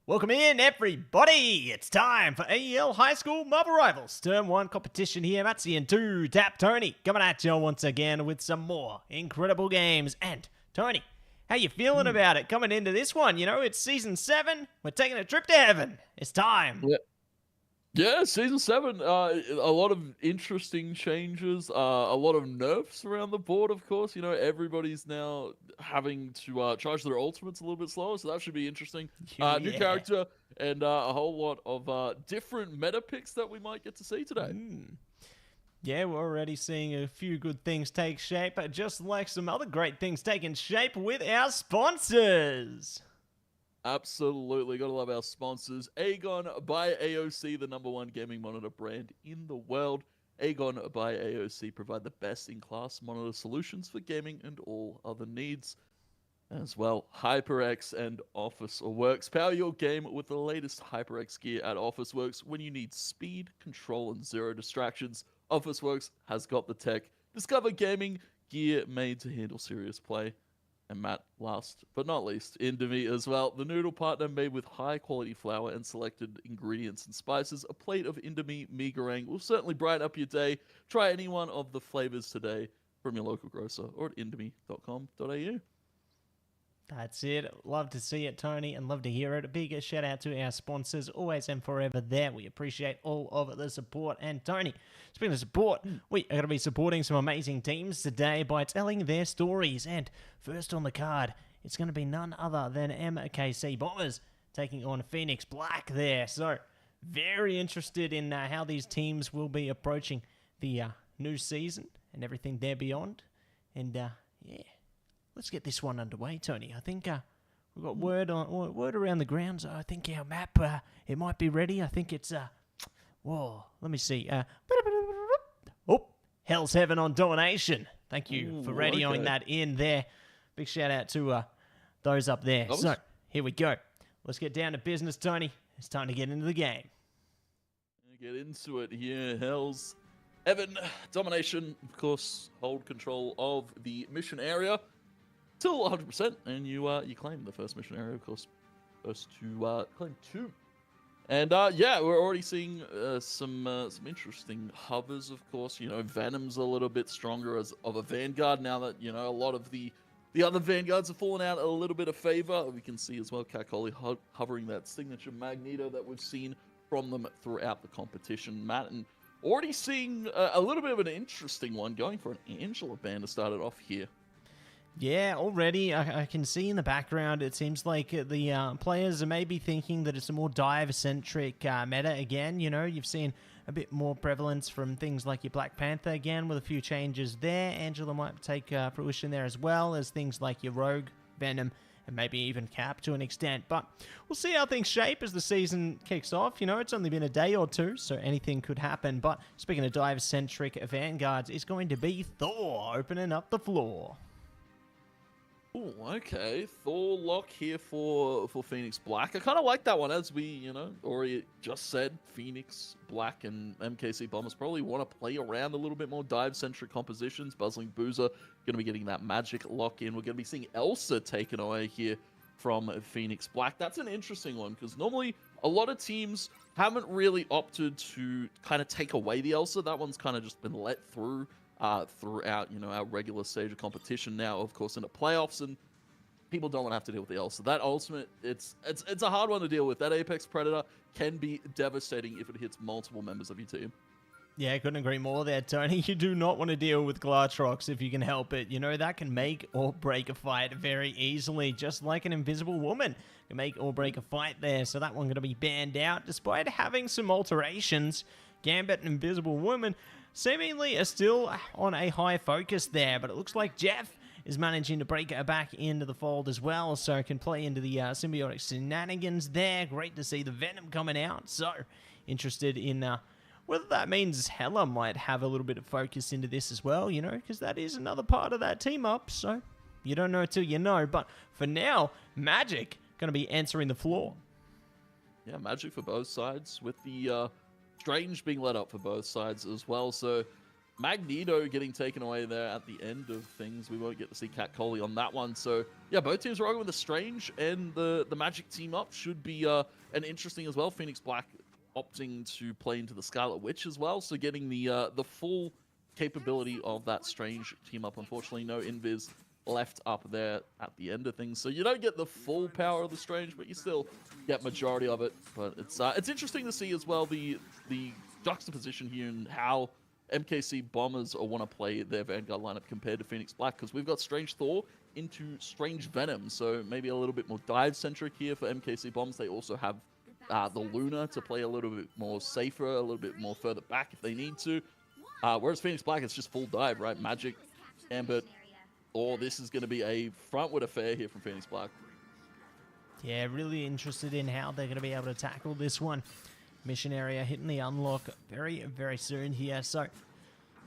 Welcome in, everybody! It's time for AEL High School Marble Rivals Term 1 competition here. Mattse and TwoTapTony coming at you once again with some more incredible games. And, Tony, how you feeling about it coming into this one? You know, it's Season 7. We're taking a trip to heaven. It's time. Yeah, Season 7, a lot of interesting changes, a lot of nerfs around the board, of course. You know, everybody's now having to charge their ultimates a little bit slower, so that should be interesting. New character and a whole lot of different meta picks that we might get to see today. Yeah, we're already seeing a few good things take shape, just like some other great things taking shape with our sponsors. Absolutely. Gotta love our sponsors. AGON by AOC, the #1 gaming monitor brand in the world. AGON by AOC provide the best-in-class monitor solutions for gaming and all other needs. As well, HyperX and Officeworks. Power your game with the latest HyperX gear at Officeworks. When you need speed, control, and zero distractions, Officeworks has got the tech. Discover gaming gear made to handle serious play. And Matt, last but not least, Indomie as well. The noodle partner made with high-quality flour and selected ingredients and spices. A plate of Indomie mee goreng will certainly brighten up your day. Try any one of the flavors today from your local grocer or at indomie.com.au. That's it. Love to see it, Tony, and love to hear it. A big shout out to our sponsors, always and forever there. We appreciate all of the support. And Tony, speaking of support, we are going to be supporting some amazing teams today by telling their stories. And first on the card, it's going to be none other than MKC Bombers taking on Phoenix Black there. So very interested in how these teams will be approaching the new season and everything there beyond. And yeah. Let's get this one underway, Tony. I think we've got word around the grounds. I think our map, it might be ready. I think it's, whoa, let me see. Oh, Hell's Heaven on Domination. Thank you for radioing that in there. Big shout out to those up there. So, here we go. Let's get down to business, Tony. It's time to get into the game. Get into it here. Hell's Heaven, Domination, of course, hold control of the mission area. Till 100%, and you claim the first mission area, of course. First to claim 2. And yeah, we're already seeing some interesting hovers, of course. You know, Venom's a little bit stronger as of a Vanguard now that, you know, a lot of the other Vanguards have fallen out a little bit of favor. We can see as well Kakoli hovering that signature Magneto that we've seen from them throughout the competition. Matt, and already seeing a little bit of an interesting one going for an Angela band to start it off here. Yeah, already I can see in the background it seems like the players are maybe thinking that it's a more dive-centric meta again. You know, you've seen a bit more prevalence from things like your Black Panther again with a few changes there. Angela might take fruition there as well as things like your Rogue, Venom, and maybe even Cap to an extent. But we'll see how things shape as the season kicks off. You know, it's only been a day or two, so anything could happen. But speaking of dive-centric Vanguards, it's going to be Thor opening up the floor. Oh, okay. Thor lock here for Phoenix Black. I kind of like that one, as we, you know, already just said. Phoenix Black and MKC Bombers probably want to play around a little bit more dive-centric compositions. Buzzling Boozer going to be getting that magic lock in. We're going to be seeing Elsa taken away here from Phoenix Black. That's an interesting one, because normally a lot of teams haven't really opted to kind of take away the Elsa. That one's kind of just been let through. Throughout, you know, our regular stage of competition. Now, of course, in the playoffs, and people don't want to have to deal with the Elsa. That ultimate, it's a hard one to deal with. That Apex Predator can be devastating if it hits multiple members of your team. Yeah, I couldn't agree more there, Tony. You do not want to deal with Glatrox if you can help it. You know, that can make or break a fight very easily, just like an Invisible Woman can make or break a fight there. So that one going to be banned out, despite having some alterations. Gambit and Invisible Woman seemingly are still on a high focus there, but it looks like Jeff is managing to break her back into the fold as well, so can play into the symbiotic shenanigans there. Great to see the Venom coming out, so interested in whether that means Hela might have a little bit of focus into this as well, you know, because that is another part of that team up, so you don't know till you know. But for now, Magic going to be answering the floor. Yeah, Magic for both sides, with the Strange being let up for both sides as well. So Magneto getting taken away there at the end of things. We won't get to see Cat Coley on that one. So, yeah, both teams rocking with the Strange and the Magic team up should be an interesting as well. Phoenix Black opting to play into the Scarlet Witch as well. So getting the full capability of that Strange team up. Unfortunately, no Invis left up there at the end of things. So you don't get the full power of the Strange, but you still get majority of it. But it's interesting to see as well the juxtaposition here and how MKC Bombers want to play their Vanguard lineup compared to Phoenix Black, because we've got Strange Thor into Strange Venom, so maybe a little bit more dive-centric here for MKC Bombs. They also have the Luna to play a little bit more safer, a little bit more further back if they need to. Whereas Phoenix Black, it's just full dive, right? Magic, Ambit, or this is going to be a frontward affair here from Phoenix Black. Yeah, really interested in how they're going to be able to tackle this one. Mission area hitting the unlock very, very soon here, so going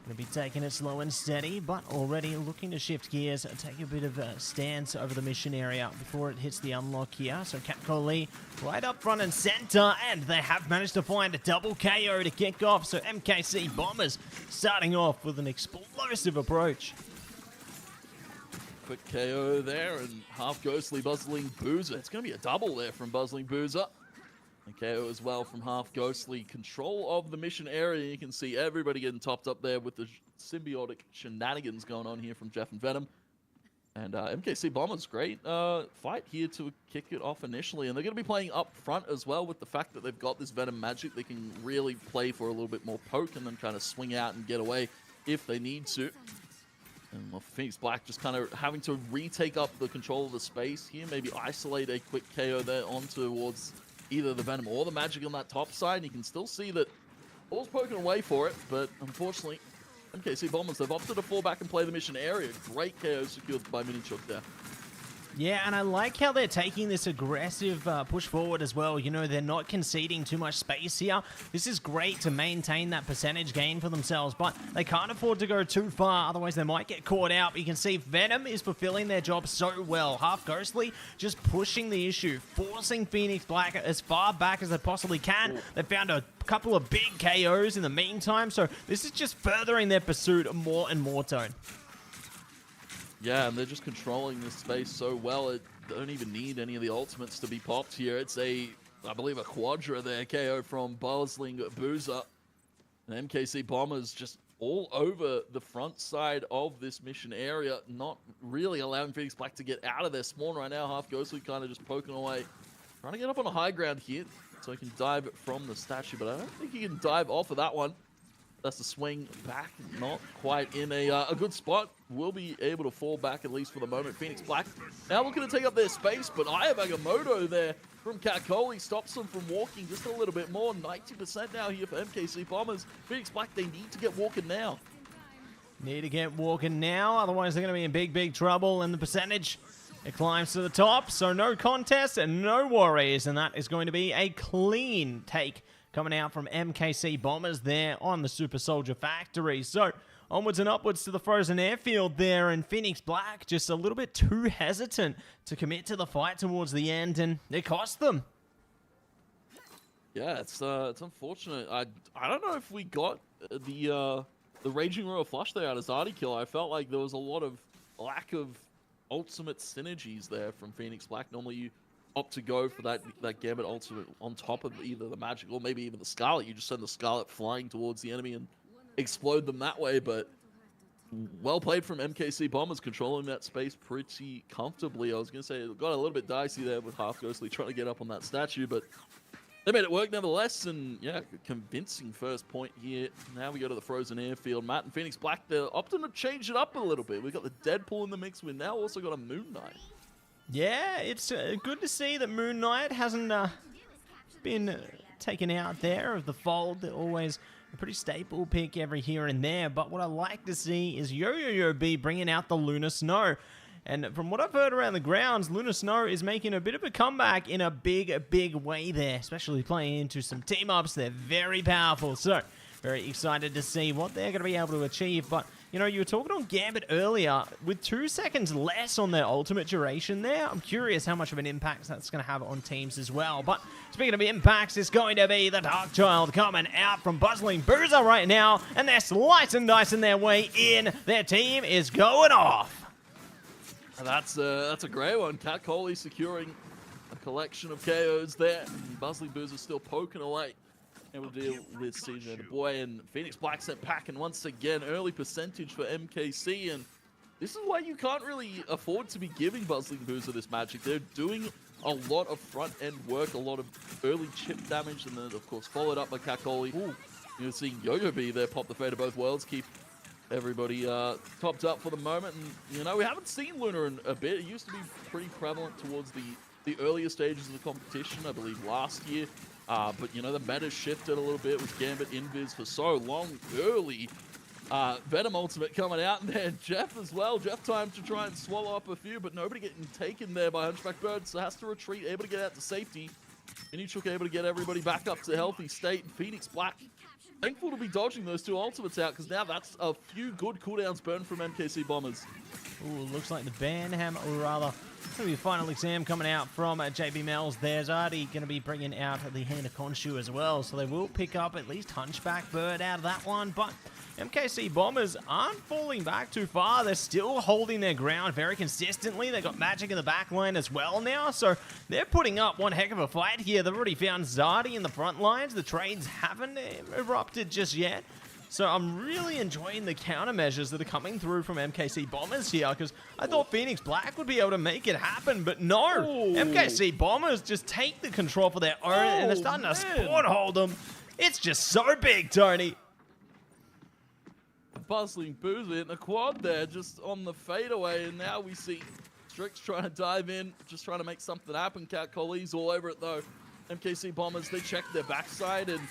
to be taking it slow and steady, but already looking to shift gears, take a bit of a stance over the mission area before it hits the unlock here. So Cat Coley right up front and center, and they have managed to find a double KO to kick off. So MKC Bombers starting off with an explosive approach. Quick KO there, and half ghostly Buzzling Boozer. It's going to be a double there from Buzzling Boozer. And KO as well from half ghostly. Control of the mission area. You can see everybody getting topped up there with the symbiotic shenanigans going on here from Jeff and Venom. And MKC Bombers, great fight here to kick it off initially. And they're going to be playing up front as well with the fact that they've got this Venom magic. They can really play for a little bit more poke and then kind of swing out and get away if they need to. And well, Phoenix Black just kind of having to retake up the control of the space here. Maybe isolate a quick KO there on towards either the Venom or the Magic on that top side. You can still see that ball's poking away for it, but unfortunately, MKC Bombers, they've opted to fall back and play the mission area. Great KO secured by Minichuk there. Yeah, and I like how they're taking this aggressive push forward as well. You know, they're not conceding too much space here. This is great to maintain that percentage gain for themselves, but they can't afford to go too far, otherwise they might get caught out. But you can see Venom is fulfilling their job so well. Half Ghostly just pushing the issue, forcing Phoenix Black as far back as they possibly can. They found a couple of big KOs in the meantime, so this is just furthering their pursuit more and more, Tone. Yeah, and they're just controlling this space so well. It don't even need any of the ultimates to be popped here. It's I believe, a Quadra there, KO from Buzzling Boozer. And MKC Bombers just all over the front side of this mission area, not really allowing Phoenix Black to get out of their spawn right now. Half Ghostly kind of just poking away, trying to get up on a high ground here so he can dive from the statue, but I don't think he can dive off of that one. That's the swing back, not quite in a good spot. Will be able to fall back at least for the moment. Phoenix Black now looking to take up their space, but I have Agamotto there from Cat Coley. Stops them from walking just a little bit more. 90% now here for MKC Bombers. Phoenix Black, they need to get walking now. Need to get walking now, otherwise they're going to be in big, big trouble. And the percentage, it climbs to the top, so no contest and no worries. And that is going to be a clean take coming out from MKC Bombers there on the Super Soldier Factory. So onwards and upwards to the frozen airfield there, and Phoenix Black just a little bit too hesitant to commit to the fight towards the end, and it cost them. Yeah, it's unfortunate. I don't know if we got the Raging Royal Flush there out of Zardy kill. I felt like there was a lot of lack of ultimate synergies there from Phoenix Black. Normally you opt to go for that Gambit ultimate on top of either the Magic or maybe even the Scarlet. You just send the Scarlet flying towards the enemy and explode them that way. But well played from MKC Bombers, controlling that space pretty comfortably. I was going to say it got a little bit dicey there with Half Ghostly trying to get up on that statue, but they made it work nevertheless. And yeah, convincing first point here. Now we go to the frozen airfield. Matt and Phoenix Black, they're opting to change it up a little bit. We've got the Deadpool in the mix. We've now also got a Moon Knight. Yeah, it's good to see that Moon Knight hasn't been taken out there of the fold. They're always a pretty staple pick every here and there. But what I like to see is Yo-Yo-Yo B bringing out the Lunar Snow. And from what I've heard around the grounds, Lunar Snow is making a bit of a comeback in a big, big way there, especially playing into some team-ups. They're very powerful. So very excited to see what they're going to be able to achieve. But You know, you were talking on Gambit earlier, with 2 seconds less on their ultimate duration there, I'm curious how much of an impact that's going to have on teams as well. But speaking of impacts, it's going to be the Darkchild coming out from Buzzling Boozer right now, and they're slicing and dicing their way in. Their team is going off. That's a great one. Cat Coley securing a collection of KOs there. Buzzling Boozer still poking away. Able to deal with Season and Boy, and Phoenix Black sent packing once again. Early percentage for MKC, and this is why you can't really afford to be giving Buzzling Boozer this magic. They're doing a lot of front-end work, a lot of early chip damage, and then, of course, followed up by Kakoli. You're seeing Yo-Yo be there, pop the fate of both worlds, keep everybody topped up for the moment. And, you know, we haven't seen Luna in a bit. It used to be pretty prevalent towards the earlier stages of the competition, I believe, last year. But, you know, the meta shifted a little bit with Gambit Invis for so long. Early Venom Ultimate coming out, and then Jeff as well. Jeff time to try and swallow up a few, but nobody getting taken there by Hunchback Bird, so has to retreat, able to get out to safety. Minichuk able to get everybody back up to healthy state. Phoenix Black, thankful to be dodging those 2 ultimates out, because now that's a few good cooldowns burned from MKC Bombers. Ooh, looks like the Banham, or rather, going to be a final exam coming out from JB Mel's. There's already going to be bringing out the Hand of Khonshu as well, so they will pick up at least Hunchback Bird out of that one, but MKC Bombers aren't falling back too far. They're still holding their ground very consistently. They've got Magic in the back line as well now, so they're putting up one heck of a fight here. They've already found Zardi in the front lines. The trades haven't erupted just yet. So I'm really enjoying the countermeasures that are coming through from MKC Bombers here, because I thought Phoenix Black would be able to make it happen, but no. MKC Bombers just take the control for their own, and they're starting to spawn hold them. It's just so big, Tony. Buzzling Boozer in the quad there, just on the fadeaway, and now we see Strix trying to dive in, just trying to make something happen. Cat Colley's all over it though. MKC Bombers, they check their backside, and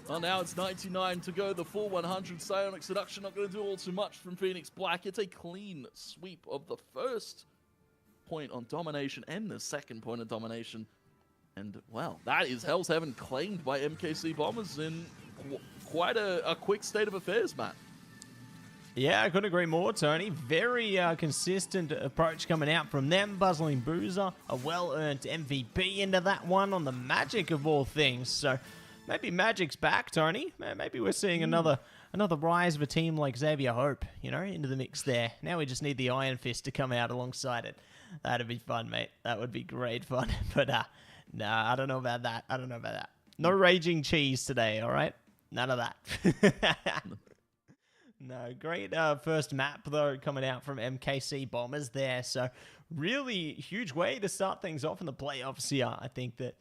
well, now it's 99 to go, the full 100. Psionic Seduction not going to do all too much from Phoenix Black. It's a clean sweep of the first point on domination and the second point of domination. And, well, that is Hell's Heaven claimed by MKC Bombers in quite a quick state of affairs, Matt. Yeah, I couldn't agree more, Tony. Very consistent approach coming out from them. Buzzling Boozer, a well-earned MVP into that one on the Magic of all things. So maybe Magic's back, Tony. Maybe we're seeing another rise of a team like Xavier Hope, you know, into the mix there. Now we just need the Iron Fist to come out alongside it. That'd be fun, mate. That would be great fun. But, nah, I don't know about that. I don't know about that. No Raging Cheese today, all right? None of that. No, great first map, though, coming out from MKC Bombers there. So really huge way to start things off in the playoffs here. I think that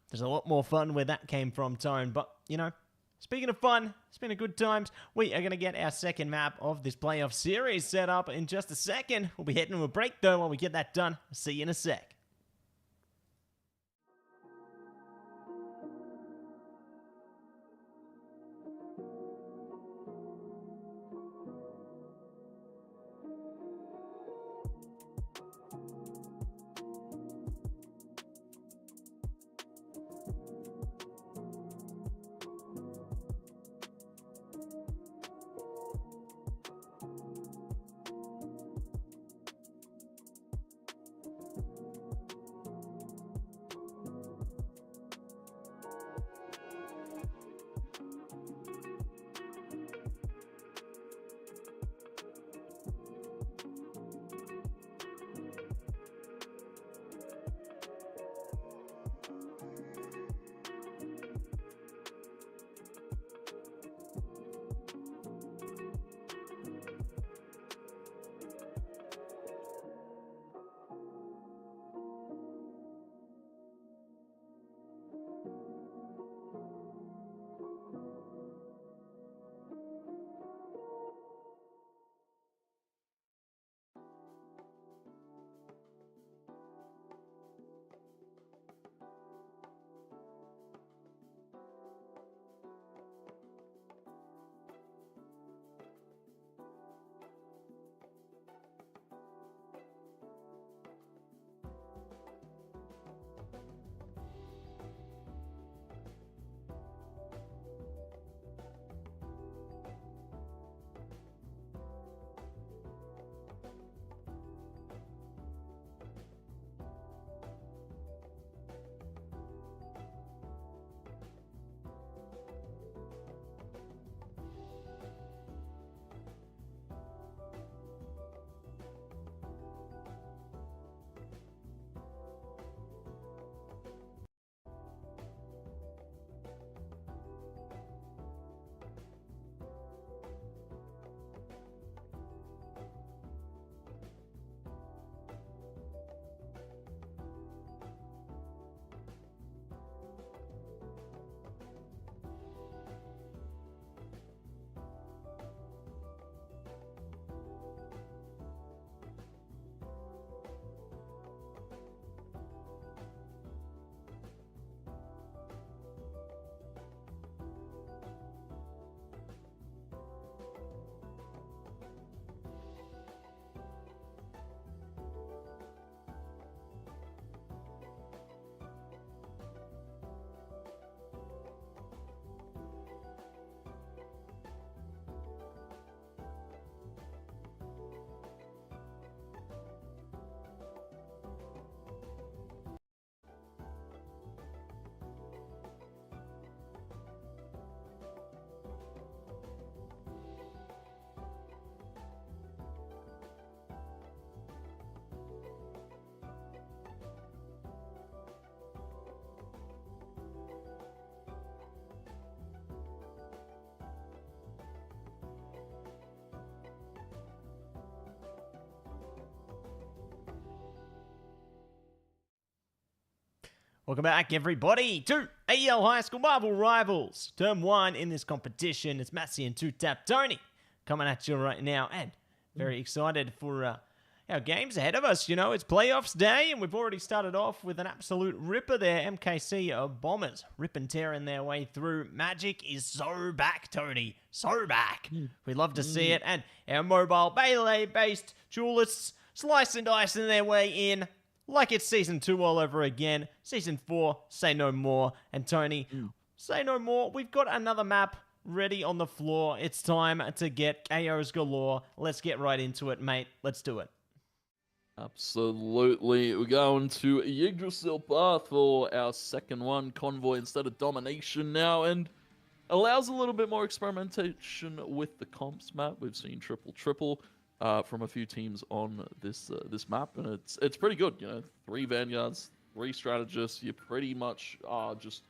there's a lot more fun where that came from, Tone. But, you know, speaking of fun, it's been a good times. We are going to get our second map of this playoff series set up in just a second. We'll be heading to a break, though. When we get that done, I'll see you in a sec. Welcome back, everybody, to AEL High School Marble Rivals. Term 1 in this competition. It's Mattse and TwoTapTony coming at you right now, and very excited for our games ahead of us. You know, it's playoffs day, and we've already started off with an absolute ripper there. MKC Bombers rip and tearing their way through. Magic is so back, Tony. So back. We'd love to see it. And our mobile Bayley-based duelists slice and dicing their way in like it's Season 2 all over again. Season 4, say no more. And Tony, say no more. We've got another map ready on the floor. It's time to get KOs galore. Let's get right into it, mate. Let's do it. Absolutely. We're going to Yggdrasil Path for our second one. Convoy instead of Domination now, and allows a little bit more experimentation with the comps map. We've seen triple from a few teams on this map, and it's pretty good. You know, 3 Vanguards, 3 Strategists. You pretty much are just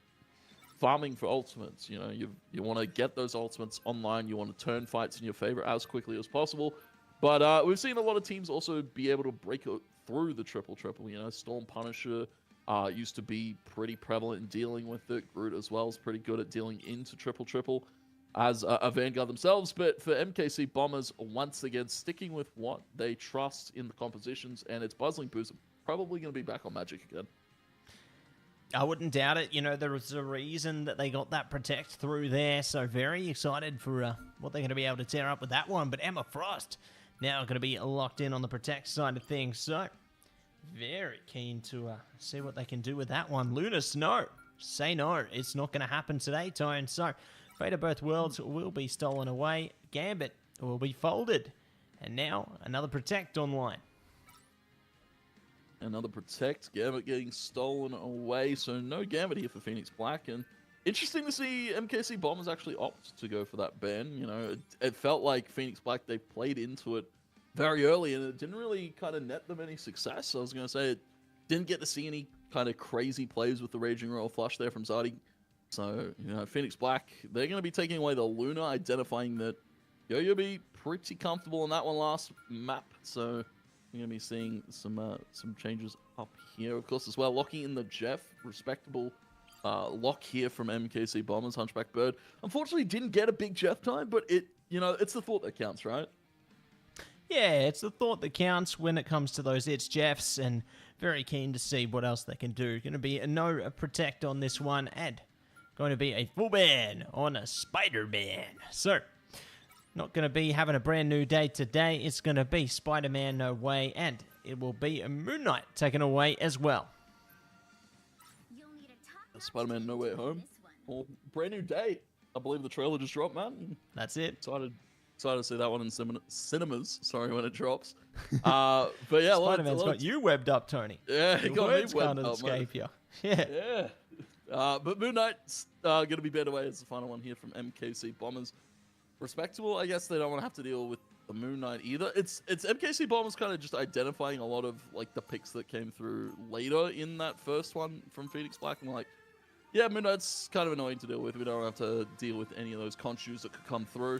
farming for ultimates. You know, you want to get those ultimates online. You want to turn fights in your favor as quickly as possible. But we've seen a lot of teams also be able to break through the triple. You know, Storm Punisher used to be pretty prevalent in dealing with it. Groot as well is pretty good at dealing into triple as a Vanguard themselves. But for MKC Bombers, once again, sticking with what they trust in the compositions, and it's Buzzling Boost probably going to be back on Magic again. I wouldn't doubt it. You know, there was a reason that they got that Protect through there, so very excited for what they're going to be able to tear up with that one. But Emma Frost now going to be locked in on the Protect side of things, so very keen to see what they can do with that one. Luna Snow, say no. It's not going to happen today, Tone. So Fate of Both Worlds will be stolen away. Gambit will be folded. And now another Protect online. Another Protect. Gambit getting stolen away. So no Gambit here for Phoenix Black. And interesting to see MKC Bombers actually opt to go for that ban. You know, it felt like Phoenix Black, they played into it very early, and it didn't really kind of net them any success. I was going to say, it didn't get to see any kind of crazy plays with the Raging Royal Flush there from Zadi. So, you know, Phoenix Black, they're going to be taking away the Luna, identifying that Yo-Yo be pretty comfortable in that one last map. So you're going to be seeing some changes up here, of course, as well. Locking in the Jeff, respectable lock here from MKC Bombers. Hunchback Bird unfortunately didn't get a big Jeff time, but it's the thought that counts, right? Yeah, it's the thought that counts when it comes to those It's Jeffs, and very keen to see what else they can do. Going to be a no Protect on this one, and going to be a full ban on a Spider-Man. So, not going to be having a brand new day today. It's going to be Spider-Man no way, and it will be a Moon Knight taken away as well. Spider-Man No Way Home. Well, brand new day. I believe the trailer just dropped, man. That's it. Excited to see that one in cinemas. Sorry, when it drops. But yeah, Spider-Man's got you webbed up, Tony. Yeah, he got me webbed can't up, escape man. you. Yeah. But Moon Knight's going to be banned away as the final one here from MKC Bombers. Respectable, I guess they don't want to have to deal with the Moon Knight either. It's MKC Bombers kind of just identifying a lot of like the picks that came through later in that first one from Phoenix Black, and like, yeah, Moon Knight's kind of annoying to deal with. We don't have to deal with any of those conchus that could come through.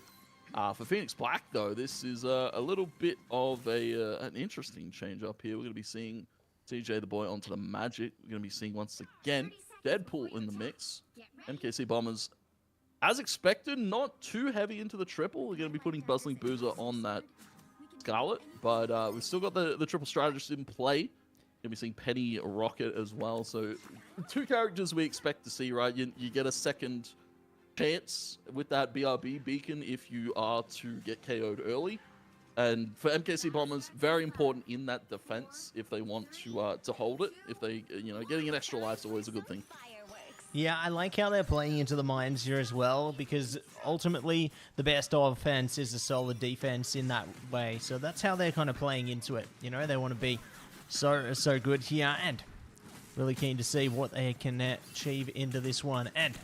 For Phoenix Black, though, this is a little bit of an interesting change up here. We're going to be seeing TJ the Boy onto the Magic. We're going to be seeing, once again, Deadpool in the mix. MKC Bombers, as expected, not too heavy into the triple. We're going to be putting Buzzling Boozer on that Scarlet, but we've still got the triple strategist in play. Going to be seeing Penny Rocket as well. So 2 characters we expect to see, right? You get a second chance with that BRB beacon if you are to get KO'd early. And for MKC Bombers, very important in that defense if they want to hold it. If they, getting an extra life is always a good thing. Yeah, I like how they're playing into the mines here as well, because ultimately the best offense is a solid defense in that way. So that's how they're kind of playing into it. You know, they want to be so good here, and really keen to see what they can achieve into this one. And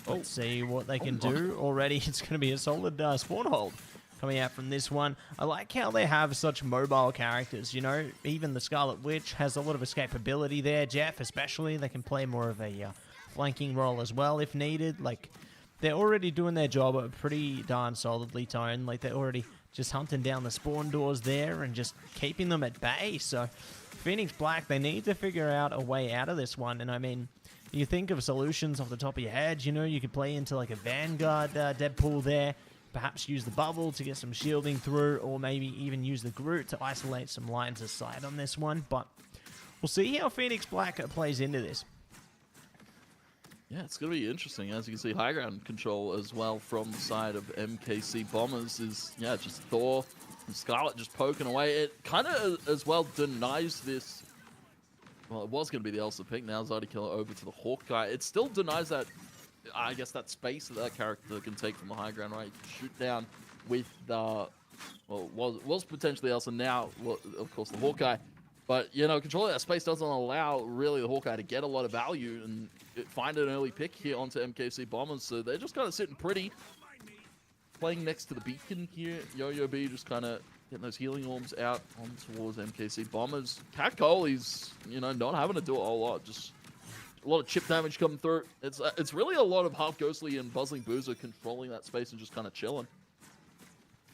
let's see what they can do. Already it's going to be a solid spawn hold coming out from this one. I like how they have such mobile characters, you know. Even the Scarlet Witch has a lot of escapability there. Jeff especially, they can play more of a flanking role as well if needed. Like, they're already doing their job pretty darn solidly, Tone. Like, they're already just hunting down the spawn doors there and just keeping them at bay. So Phoenix Black, they need to figure out a way out of this one. And I mean, you think of solutions off the top of your head. You know, you could play into like a Vanguard Deadpool there. Perhaps use the bubble to get some shielding through, or maybe even use the Groot to isolate some lines of sight on this one. But we'll see how Phoenix Black plays into this. Yeah, it's going to be interesting. As you can see, high ground control as well from the side of MKC Bombers is, yeah, just Thor and Scarlet just poking away. It kind of as well denies this. Well, it was going to be the Elsa pick. Now Zadi Killer over to the Hawkeye. It still denies that, I guess, that space that that character can take from the high ground, right? You can shoot down with the, well, was potentially Elsa, now, well, of course, the Hawkeye. But, you know, controlling that space doesn't allow, really, the Hawkeye to get a lot of value and find an early pick here onto MKC Bombers. So they're just kind of sitting pretty. Playing next to the beacon here. Yo-Yo B just kind of getting those healing orbs out on towards MKC Bombers. Cat Cole, he's, you know, not having to do a whole lot. Just a lot of chip damage coming through. It's really a lot of Half Ghostly and Buzzling Boozer controlling that space and just kind of chilling.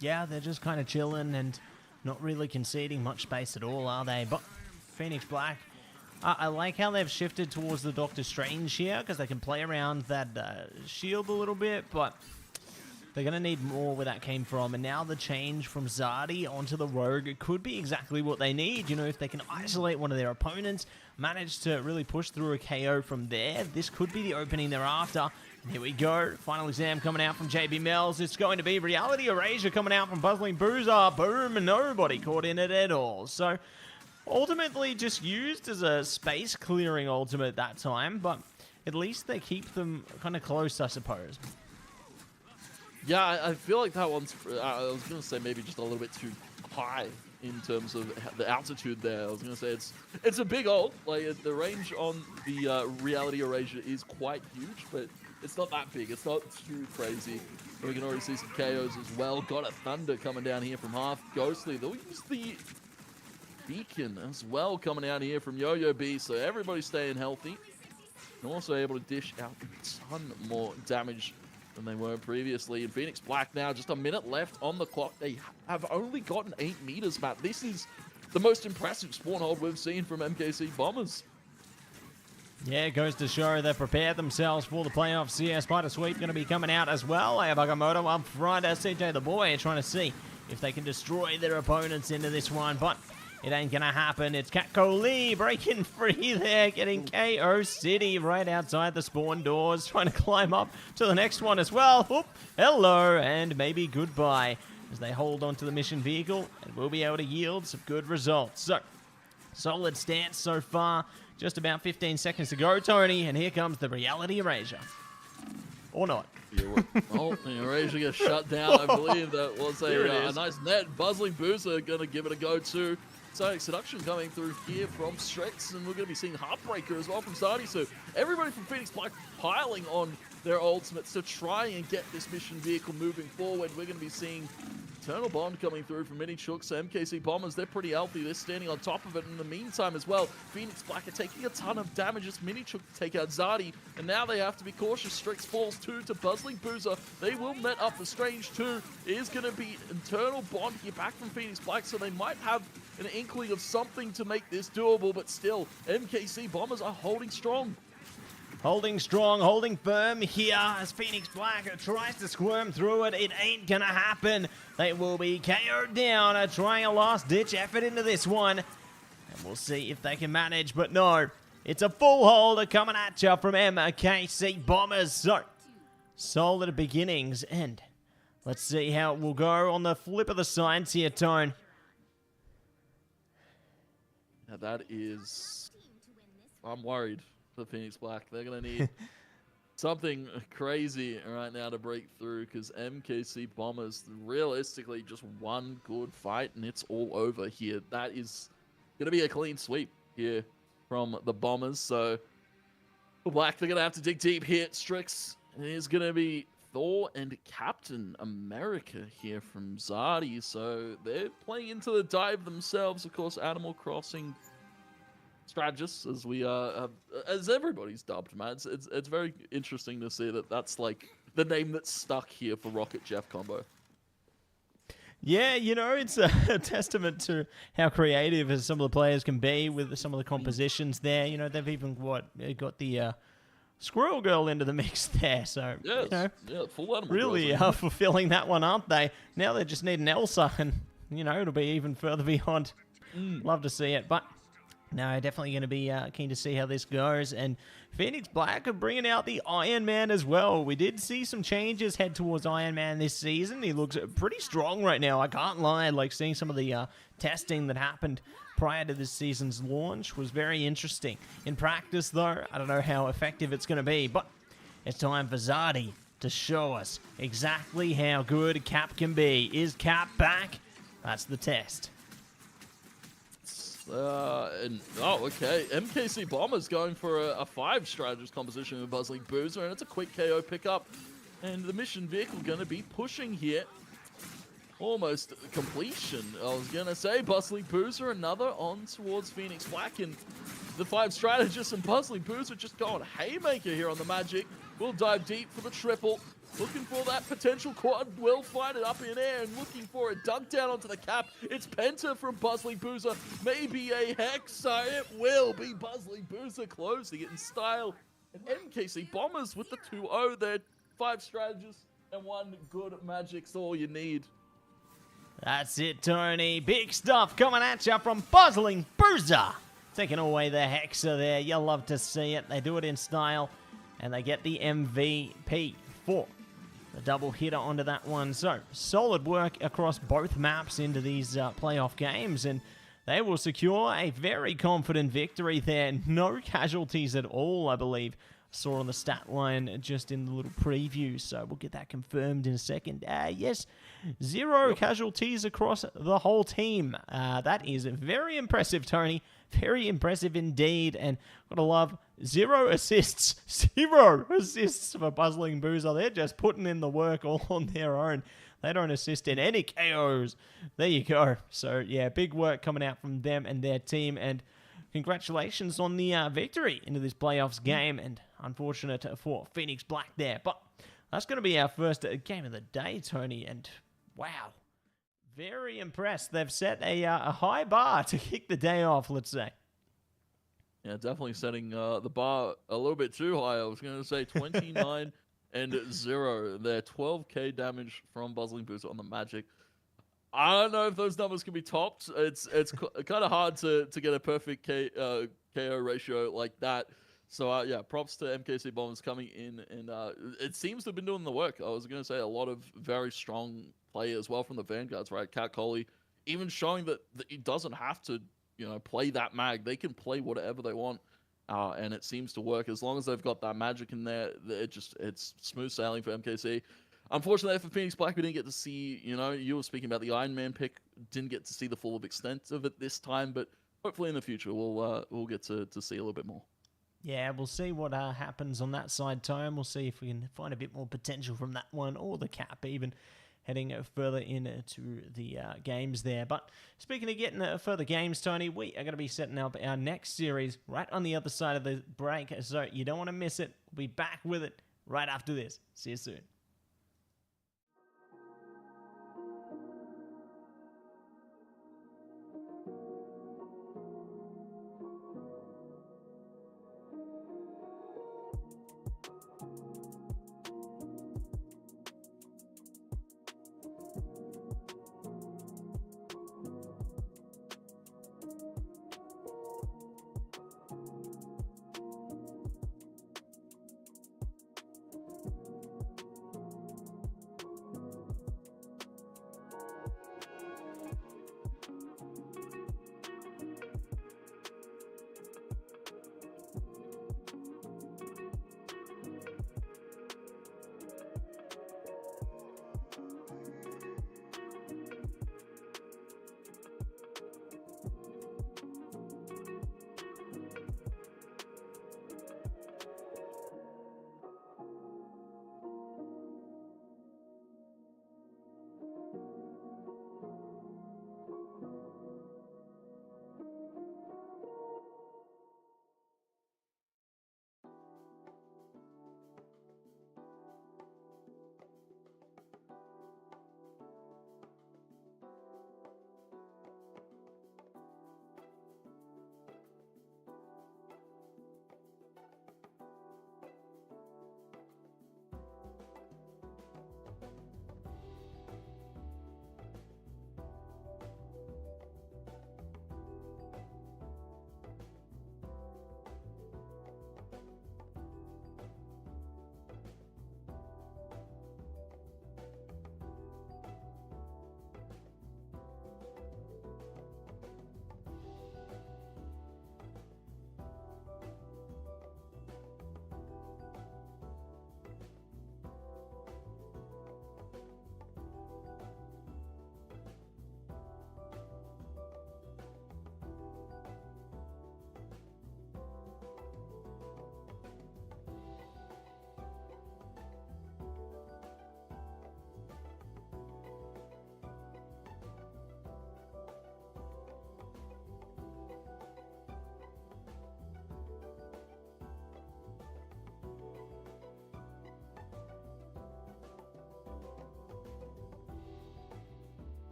Yeah, they're just kind of chilling and not really conceding much space at all, are they? But Phoenix Black, I like how they've shifted towards the Doctor Strange here, because they can play around that shield a little bit, but they're going to need more where that came from. And now the change from Zadi onto the Rogue, it could be exactly what they need. You know, if they can isolate one of their opponents, manage to really push through a KO from there, this could be the opening they're after. And here we go. Final exam coming out from JB Mells. It's going to be Reality Erasure coming out from Buzzling Boozer. Boom, nobody caught in it at all. So ultimately just used as a space clearing ultimate that time, but at least they keep them kind of close, I suppose. Yeah, I feel like that one's, I was going to say maybe just a little bit too high in terms of the altitude there. I was going to say it's a big ult. Like, the range on the Reality Erasure is quite huge, but it's not that big. It's not too crazy. We can already see some KOs as well. Got a Thunder coming down here from Half Ghostly. They'll use the Beacon as well coming out here from Yo-Yo B, so everybody's staying healthy. And also able to dish out a ton more damage than they were previously. And Phoenix Black now, just a minute left on the clock. They have only gotten 8 meters, Matt. This is the most impressive spawn hold we've seen from MKC Bombers. Yeah, it goes to show they've prepared themselves for the playoffs here. Spider Sweep going to be coming out as well. Bagamoto up front. CJ the Boy trying to see if they can destroy their opponents into this one, but it ain't gonna happen. It's Catco Lee breaking free there, getting KO City right outside the spawn doors, trying to climb up to the next one as well. Oop, hello, and maybe goodbye, as they hold on to the mission vehicle and will be able to yield some good results. So, solid stance so far. Just about 15 seconds to go, Tony, and here comes the Reality Erasure. Or not. Well, the Erasure gets shut down. I believe that was a nice net. Buzzling Boozer going to give it a go too. Sonic Seduction coming through here from Strix, and we're going to be seeing Heartbreaker as well from Zadi. So everybody from Phoenix Black piling on their ultimates to try and get this mission vehicle moving forward. We're going to be seeing Eternal Bond coming through from Mini Chooks. MKC Bombers, they're pretty healthy. They're standing on top of it. In the meantime as well, Phoenix Black are taking a ton of damage. It's Mini Chook to take out Zadi, and now they have to be cautious. Strix falls 2 to Buzzling Boozer. They will net up the Strange 2. It is going to be Eternal Bond here back from Phoenix Black, so they might have an inkling of something to make this doable, but still, MKC Bombers are holding strong. Holding strong, holding firm here as Phoenix Black tries to squirm through it. It ain't gonna happen. They will be KO'd down, trying a last-ditch effort into this one. And we'll see if they can manage, but no. It's a full hold coming at you from MKC Bombers. So, solid beginnings, and let's see how it will go on the flip of the sides here, Tone. Now that is... I'm worried for Phoenix Black. They're going to need something crazy right now to break through, because MKC Bombers, realistically, just one good fight and it's all over here. That is going to be a clean sweep here from the Bombers. So for Black, they're going to have to dig deep here. Strix is going to be Thor and Captain America here from Zadi. So they're playing into the dive themselves. Of course, Animal Crossing strategists, as we as everybody's dubbed, man. It's very interesting to see that that's like the name that's stuck here for Rocket Jeff combo. Yeah, you know, it's a testament to how creative some of the players can be with some of the compositions there. You know, they've even got the Squirrel Girl into the mix there. So, Yes, you know, yeah, full animal really girls, like, fulfilling that one, aren't they? Now they just need an Elsa, and, you know, it'll be even further beyond. Love to see it. But no, definitely going to be keen to see how this goes. And Phoenix Black are bringing out the Iron Man as well. We did see some changes head towards Iron Man this season. He looks pretty strong right now. I can't lie. Like, seeing some of the testing that happened prior to this season's launch was very interesting. In practice, though, I don't know how effective it's going to be. But it's time for Zardy to show us exactly how good Cap can be. Is Cap back? That's the test. Okay. MKC Bombers going for a 5 strategist composition with Buzzling Boozer, and it's a quick KO pickup. And the mission vehicle going to be pushing here. Almost completion, I was going to say. Buzzling Boozer, another on towards Phoenix Black, and the 5 strategists and Buzzling Boozer just going haymaker here on the Magic. We'll dive deep for the triple. Looking for that potential quad, will find it up in air and looking for it, dug down onto the cap. It's Penta from Buzzling Boozer, maybe a Hexa, it will be Buzzling Boozer closing it in style. And MKC Bombers with the 2-0 there, 5 strategists and 1 good Magic's all you need. That's it, Tony. Big stuff coming at you from Buzzling Boozer. Taking away the Hexa there, you'll love to see it. They do it in style and they get the MVP for the double hitter onto that one. So, solid work across both maps into these playoff games, and they will secure a very confident victory there. No casualties at all, I believe. Saw on the stat line just in the little preview, so we'll get that confirmed in a second. Yes, 0 casualties across the whole team. That is very impressive, Tony. Very impressive indeed, and gotta love 0 assists. 0 assists for Buzzling Boozer. They're just putting in the work all on their own. They don't assist in any KOs. There you go. So, yeah, big work coming out from them and their team, and congratulations on the victory into this playoffs game, and unfortunate for Phoenix Black there. But that's going to be our first game of the day, Tony, and wow, very impressed. They've set a high bar to kick the day off, let's say. Yeah, definitely setting the bar a little bit too high. I was going to say 29 and 0. They're 12k damage from Buzzling Booster on the Magic. I don't know if those numbers can be topped. It's kind of hard to get a perfect KO ratio like that. So, yeah, props to MKC Bombers coming in, and it seems to have been doing the work. I was going to say a lot of very strong play as well from the Vanguards, right? Cat Collie, even showing that it doesn't have to, play that mag. They can play whatever they want, and it seems to work. As long as they've got that magic in there, it's smooth sailing for MKC. Unfortunately for Phoenix Black, we didn't get to see, you were speaking about the Iron Man pick, didn't get to see the full extent of it this time, but hopefully in the future we'll get to see a little bit more. Yeah, we'll see what happens on that side, Tone. We'll see if we can find a bit more potential from that one, or the cap even, heading further into the games there. But speaking of getting further games, Tony, we are going to be setting up our next series right on the other side of the break, so you don't want to miss it. We'll be back with it right after this. See you soon.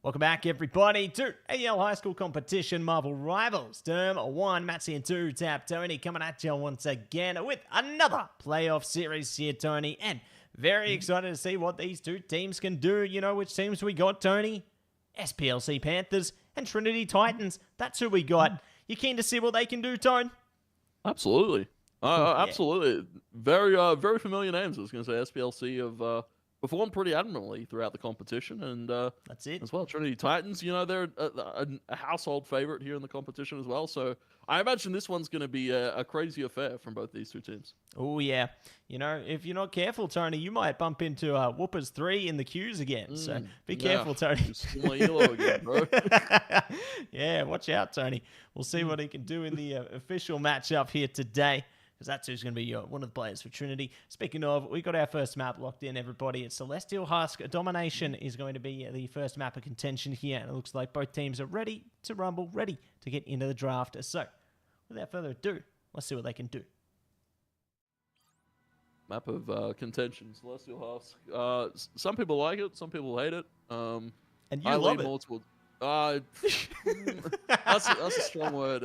Welcome back, everybody, to AEL High School Competition Marvel Rivals. Term 1, Mattse and 2TapTony coming at you once again with another playoff series here, Tony. And very excited to see what these two teams can do. You know which teams we got, Tony? SPLC Panthers and Trinity Titans. That's who we got. You keen to see what they can do, Tone? Absolutely. Yeah. Absolutely. Very familiar names. I was going to say SPLC have performed pretty admirably throughout the competition, and That's it. as well. Trinity Titans, you know, they're a household favorite here in the competition as well. So I imagine this one's going to be a crazy affair from both these two teams. Oh, yeah. You know, if you're not careful, Tony, you might bump into Whoopers 3 in the queues again. So be careful, Tony. My ELO again, bro. Yeah, watch out, Tony. We'll see what he can do in the official matchup here today, because that's who's going to be one of the players for Trinity. Speaking of, we got our first map locked in, everybody. It's Celestial Husk. Domination is going to be the first map of contention here, and it looks like both teams are ready to rumble, ready to get into the draft. So, without further ado, let's see what they can do. Map of contention, Celestial Husk. Some people like it, some people hate it. And you I love lean it. more towards. That's a strong word.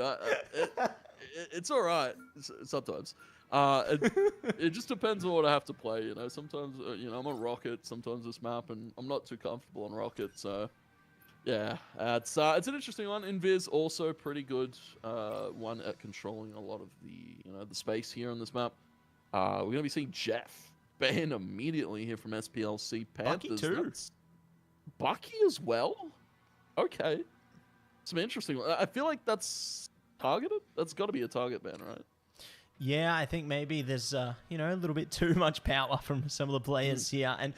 It's all right sometimes. It just depends on what I have to play. You know, sometimes you know I'm on Rocket. Sometimes this map, and I'm not too comfortable on Rocket. So yeah, it's an interesting one. Invis also pretty good one at controlling a lot of the space here on this map. We're gonna be seeing Jeff banned immediately here from SPLC Panthers. Bucky too. Bucky as well. Okay, some interesting. I feel like that's targeted. That's got to be a target ban, right? Yeah, I think maybe there's you know, a little bit too much power from some of the players here, and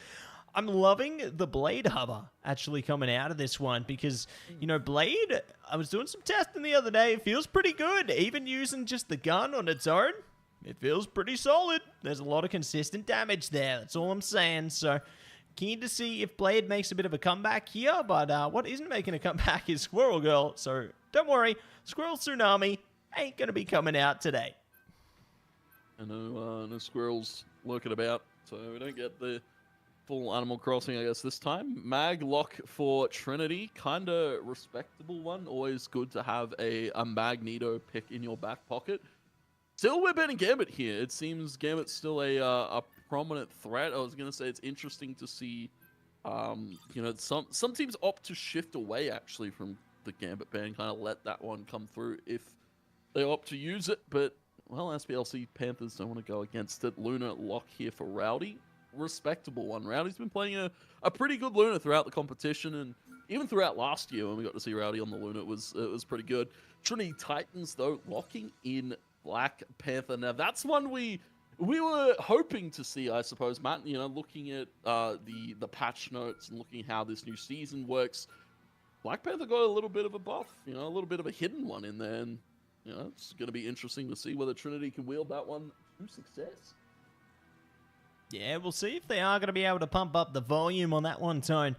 I'm loving the Blade hover actually coming out of this one, because you know, Blade, I was doing some testing the other day. It feels pretty good, even using just the gun on its own. It feels pretty solid. There's a lot of consistent damage there. That's all I'm saying. So keen to see if Blade makes a bit of a comeback here, but what isn't making a comeback is Squirrel Girl. So don't worry, Squirrel Tsunami ain't going to be coming out today. I know no squirrels lurking about, so we don't get the full Animal Crossing, I guess, this time. Mag lock for Trinity, kind of respectable one. Always good to have a Magneto pick in your back pocket. Still, we're betting Gambit here. It seems Gambit's still a prominent threat. I was going to say it's interesting to see, you know, some teams opt to shift away, actually, from the Gambit ban, kind of let that one come through if they opt to use it. But, well, SPLC Panthers don't want to go against it. Luna lock here for Rowdy. Respectable one. Rowdy's been playing a pretty good Luna throughout the competition, and even throughout last year when we got to see Rowdy on the Luna, it was pretty good. Trinity Titans, though, locking in Black Panther. Now, that's one we were hoping to see, I suppose, Matt. You know, looking at the patch notes and looking at how this new season works, Black Panther got a little bit of a buff, you know, a little bit of a hidden one in there, and you know, it's going to be interesting to see whether Trinity can wield that one to success. Yeah, we'll see if they are going to be able to pump up the volume on that one, Tone.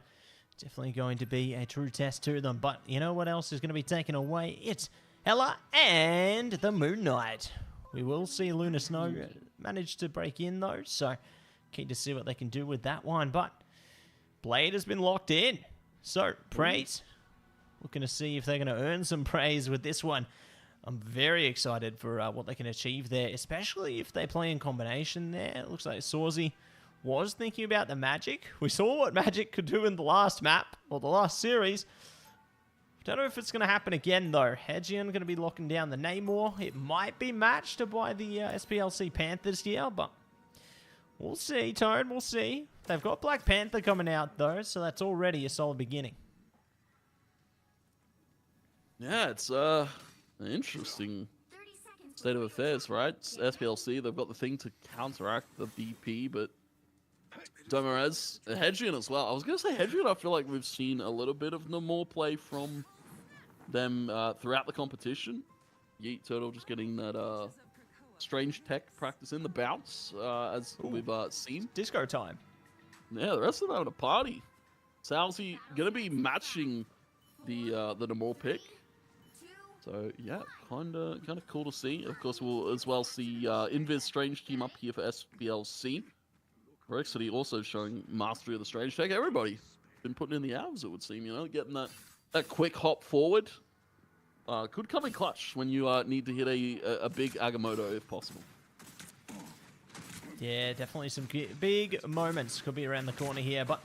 Definitely going to be a true test to them. But you know what else is going to be taken away? It's Hella and the Moon Knight. We will see Luna Snow manage to break in, though. So keen to see what they can do with that one. But Blade has been locked in. So praise. Looking to see if they're going to earn some praise with this one. I'm very excited for what they can achieve there, especially if they play in combination there. It looks like Sawsey was thinking about the Magic. We saw what Magic could do in the last map, or the last series. Don't know if it's going to happen again, though. Hedgian going to be locking down the Namor. It might be matched by the SPLC Panthers here, but we'll see, Tone. We'll see. They've got Black Panther coming out, though, so that's already a solid beginning. Yeah, it's an interesting state of affairs, right? It's SPLC, they've got the thing to counteract the BP, but Domarez, Hedgian as well. I was going to say Hedgian, I feel like we've seen a little bit of Namor play from them throughout the competition. Yeet Turtle just getting that strange tech practice in the bounce, as we've seen. Disco time. Yeah, the rest of them having a party. Salzy going to be matching the Namor pick. So yeah, kind of cool to see. Of course, we'll as well see Invis Strange team up here for SPLC. Rexity also showing mastery of the Strange tech. Everybody been putting in the hours, it would seem, you know, getting that quick hop forward. Could come in clutch when you need to hit a big Agamotto if possible. Yeah, definitely some big moments could be around the corner here, but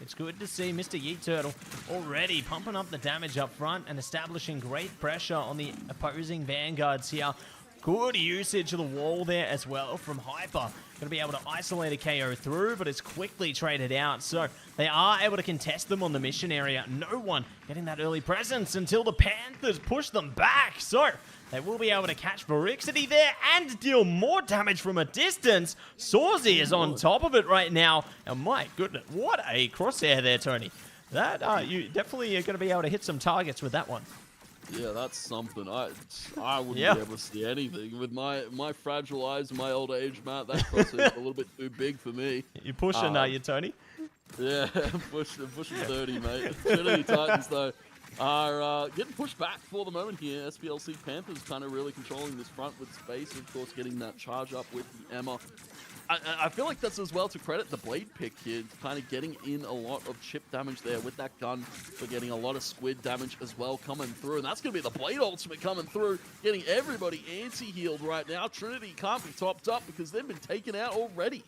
it's good to see Mr. Yeet Turtle already pumping up the damage up front and establishing great pressure on the opposing vanguards here. Good usage of the wall there as well from Hyper. Going to be able to isolate a KO through, but it's quickly traded out. So they are able to contest them on the mission area. No one getting that early presence until the Panthers push them back. So they will be able to catch Varixity there and deal more damage from a distance. Sawzy is on top of it right now. And my goodness, what a crosshair there, Tony. That you definitely are going to be able to hit some targets with that one. Yeah, that's something. I wouldn't be able to see anything. With my fragile eyes and my old age, Matt, that crosshair is a little bit too big for me. You're pushing, are you, Tony? Yeah, pushing 30, mate. Trinity Titans, though, are getting pushed back for the moment here. SPLC Panthers kind of really controlling this front with space. Of course, getting that charge up with the Emma. I feel like that's as well to credit the blade pick here, kind of getting in a lot of chip damage there with that gun, for getting a lot of squid damage as well coming through. And that's going to be the blade ultimate coming through, getting everybody anti-healed right now. Trinity can't be topped up because they've been taken out already.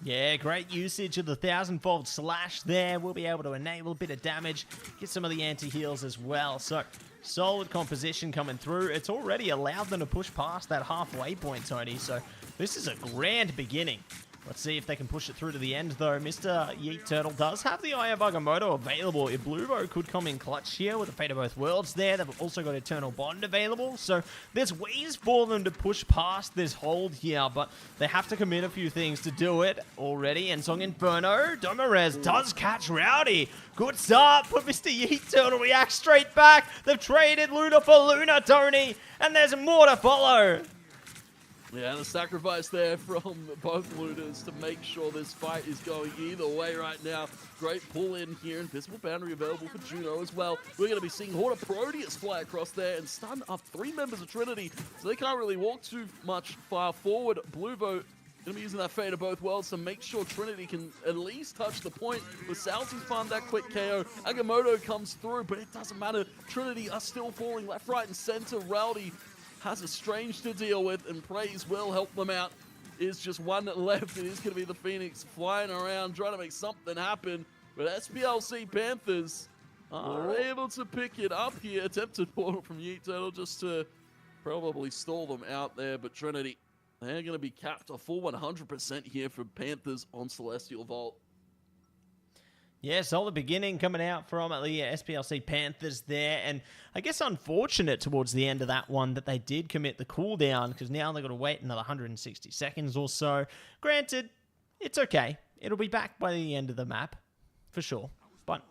Yeah, great usage of the 1000-fold slash there. We'll be able to enable a bit of damage, get some of the anti-heals as well. So, solid composition coming through. It's already allowed them to push past that halfway point, Tony. So, this is a grand beginning. Let's see if they can push it through to the end, though. Mr. Yeet Turtle does have the Eye of Agamotto available. Bluevo could come in clutch here with the Fate of Both Worlds there. They've also got Eternal Bond available. So there's ways for them to push past this hold here, but they have to commit a few things to do it already. And Song Inferno, Domarez does catch Rowdy. Good start, but Mr. Yeet Turtle reacts straight back. They've traded Luna for Luna, Tony, and there's more to follow. Yeah, and a sacrifice there from both Lunas to make sure this fight is going either way right now. Great pull in here. Invisible boundary available for Juno as well. We're going to be seeing Horde Proteus fly across there and stun up 3 members of Trinity, so they can't really walk too much far forward. Bluevo going to be using that Fate of Both Worlds to make sure Trinity can at least touch the point. With Salty's found that quick KO. Agamotto comes through, but it doesn't matter. Trinity are still falling left, right, and center. Rowdy has a Strange to deal with, and Praise will help them out. Is just one left. It is going to be the Phoenix flying around, trying to make something happen. But SPLC Panthers are able to pick it up here. Attempted portal from Yeet Turtle just to probably stall them out there. But Trinity, they're going to be capped a full 100% here for Panthers on Celestial Vault. Yeah, solid beginning coming out from the SPLC Panthers there. And I guess unfortunate towards the end of that one that they did commit the cooldown, because now they've got to wait another 160 seconds or so. Granted, it's okay. It'll be back by the end of the map, for sure. But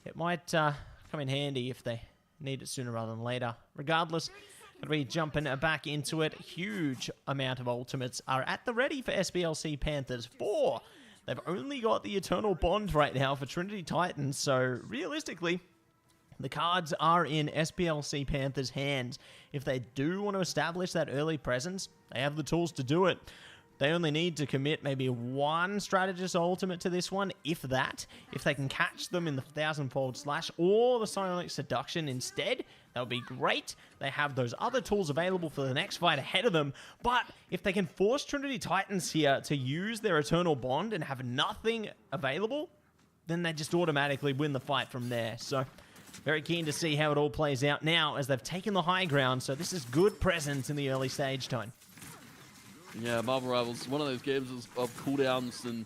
it might come in handy if they need it sooner rather than later. Regardless, going to be jumping back into it. Huge amount of ultimates are at the ready for SPLC Panthers. 4. They've only got the Eternal Bond right now for Trinity Titans, so realistically, the cards are in SPLC Panthers' hands. If they do want to establish that early presence, they have the tools to do it. They only need to commit maybe 1 strategist ultimate to this one, if that. If they can catch them in the 1000-fold slash or the Psionic Seduction instead, that would be great. They have those other tools available for the next fight ahead of them. But if they can force Trinity Titans here to use their Eternal Bond and have nothing available, then they just automatically win the fight from there. So, very keen to see how it all plays out now as they've taken the high ground. So this is good presence in the early stage time. Yeah, Marvel Rivals, one of those games of cooldowns, and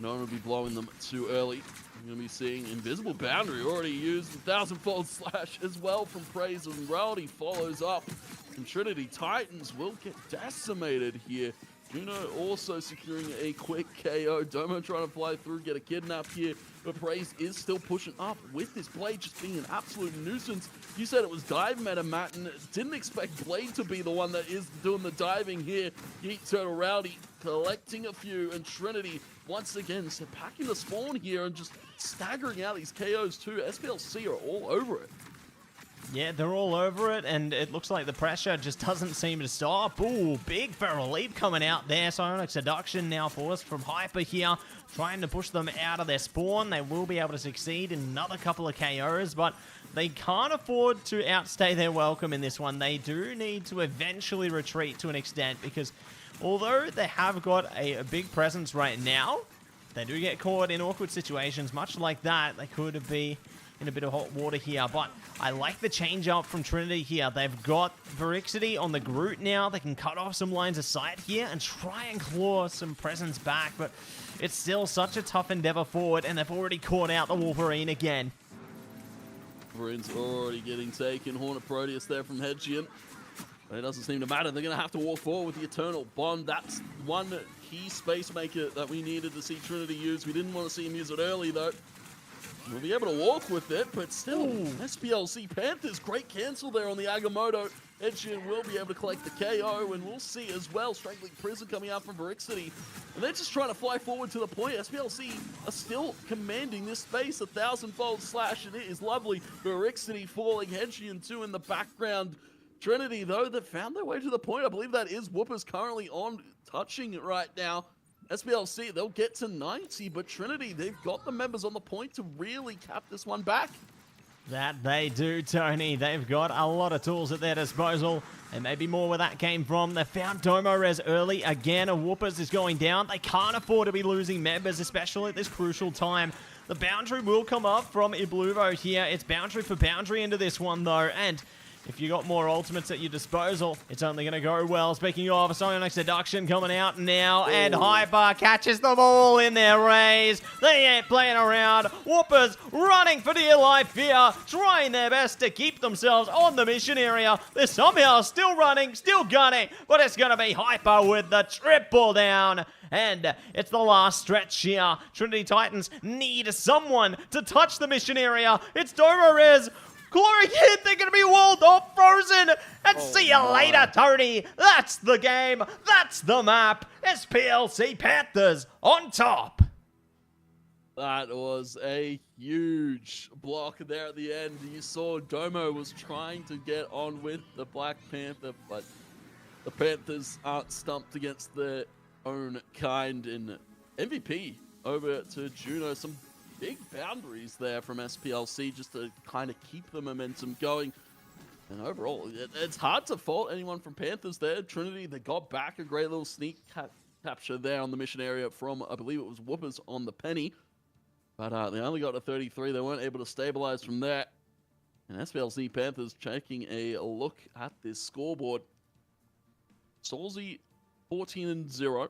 no one will be blowing them too early. We're going to be seeing Invisible Boundary already used, 1000-fold slash as well from Praise, and Rowdy follows up. And Trinity Titans will get decimated here. Juno also securing a quick KO. Domo trying to fly through, get a kidnap here. But Praise is still pushing up with this Blade just being an absolute nuisance. You said it was dive meta, Matt, and didn't expect Blade to be the one that is doing the diving here. Yeet Turtle Rowdy collecting a few, and Trinity once again packing the spawn here and just staggering out these KOs too. SPLC are all over it. Yeah, they're all over it, and it looks like the pressure just doesn't seem to stop. Ooh, big feral leap coming out there. Psionic Seduction now forced from Hyper here, trying to push them out of their spawn. They will be able to succeed in another couple of KOs, but they can't afford to outstay their welcome in this one. They do need to eventually retreat to an extent, because although they have got a big presence right now, they do get caught in awkward situations. Much like that, they could be in a bit of hot water here, but I like the change up from Trinity here. They've got Verixity on the Groot now. They can cut off some lines of sight here and try and claw some presence back, but it's still such a tough endeavor forward, and they've already caught out the Wolverine again. Wolverine's already getting taken. Hornet Proteus there from Hedgian. But it doesn't seem to matter. They're going to have to walk forward with the Eternal Bond. That's one key space maker that we needed to see Trinity use. We didn't want to see him use it early, though. We'll be able to walk with it, but still, SPLC Panthers, great cancel there on the Agamotto. Hedgian will be able to collect the KO, and we'll see as well Strangling Prison coming out from Verixity. And they're just trying to fly forward to the point. SPLC are still commanding this space, 1,000-fold slash, and it is lovely. Verixity falling, Hedgian too in the background. Trinity, though, that found their way to the point. I believe that is Whoopers currently on touching it right now. SPLC, they'll get to 90, but Trinity, they've got the members on the point to really cap this one back. That they do, Tony. They've got a lot of tools at their disposal. And maybe more where that came from. They found Domo Res early. Again, a Whoopers is going down. They can't afford to be losing members, especially at this crucial time. The boundary will come up from Ibluvo here. It's boundary for boundary into this one, though. And if you got more ultimates at your disposal, it's only going to go well. Speaking of, Psionic Seduction coming out now, and Hyper catches them all in their rays. They ain't playing around. Whoopers running for dear life here, trying their best to keep themselves on the mission area. They're somehow still running, still gunning, but it's going to be Hyper with the triple down. And it's the last stretch here. Trinity Titans need someone to touch the mission area. It's Domorez. Glory Kid, they're going to be walled off, frozen, and see you later, Tony. That's the game. That's the map. SPLC Panthers on top. That was a huge block there at the end. You saw Domo was trying to get on with the Black Panther, but the Panthers aren't stumped against their own kind. In MVP over to Juno. Some big boundaries there from SPLC just to kind of keep the momentum going. And overall, it's hard to fault anyone from Panthers there. Trinity, they got back a great little sneak capture there on the mission area from, I believe it was Whoopers on the Penny. But they only got to 33. They weren't able to stabilize from there. And SPLC Panthers taking a look at this scoreboard. Salzy 14-0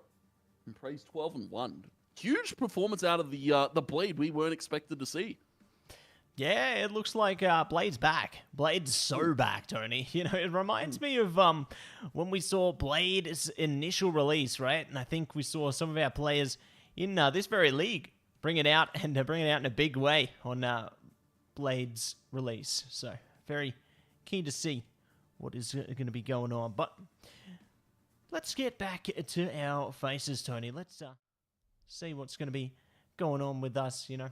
and Praise 12-1. Huge performance out of the Blade we weren't expected to see. Yeah, it looks like Blade's back. Blade's so back, Tony. You know, it reminds me of when we saw Blade's initial release, right? And I think we saw some of our players in this very league bring it out and bring it out in a big way on Blade's release. So, very keen to see what is going to be going on. But let's get back to our faces, Tony. Let's see what's going to be going on with us, you know.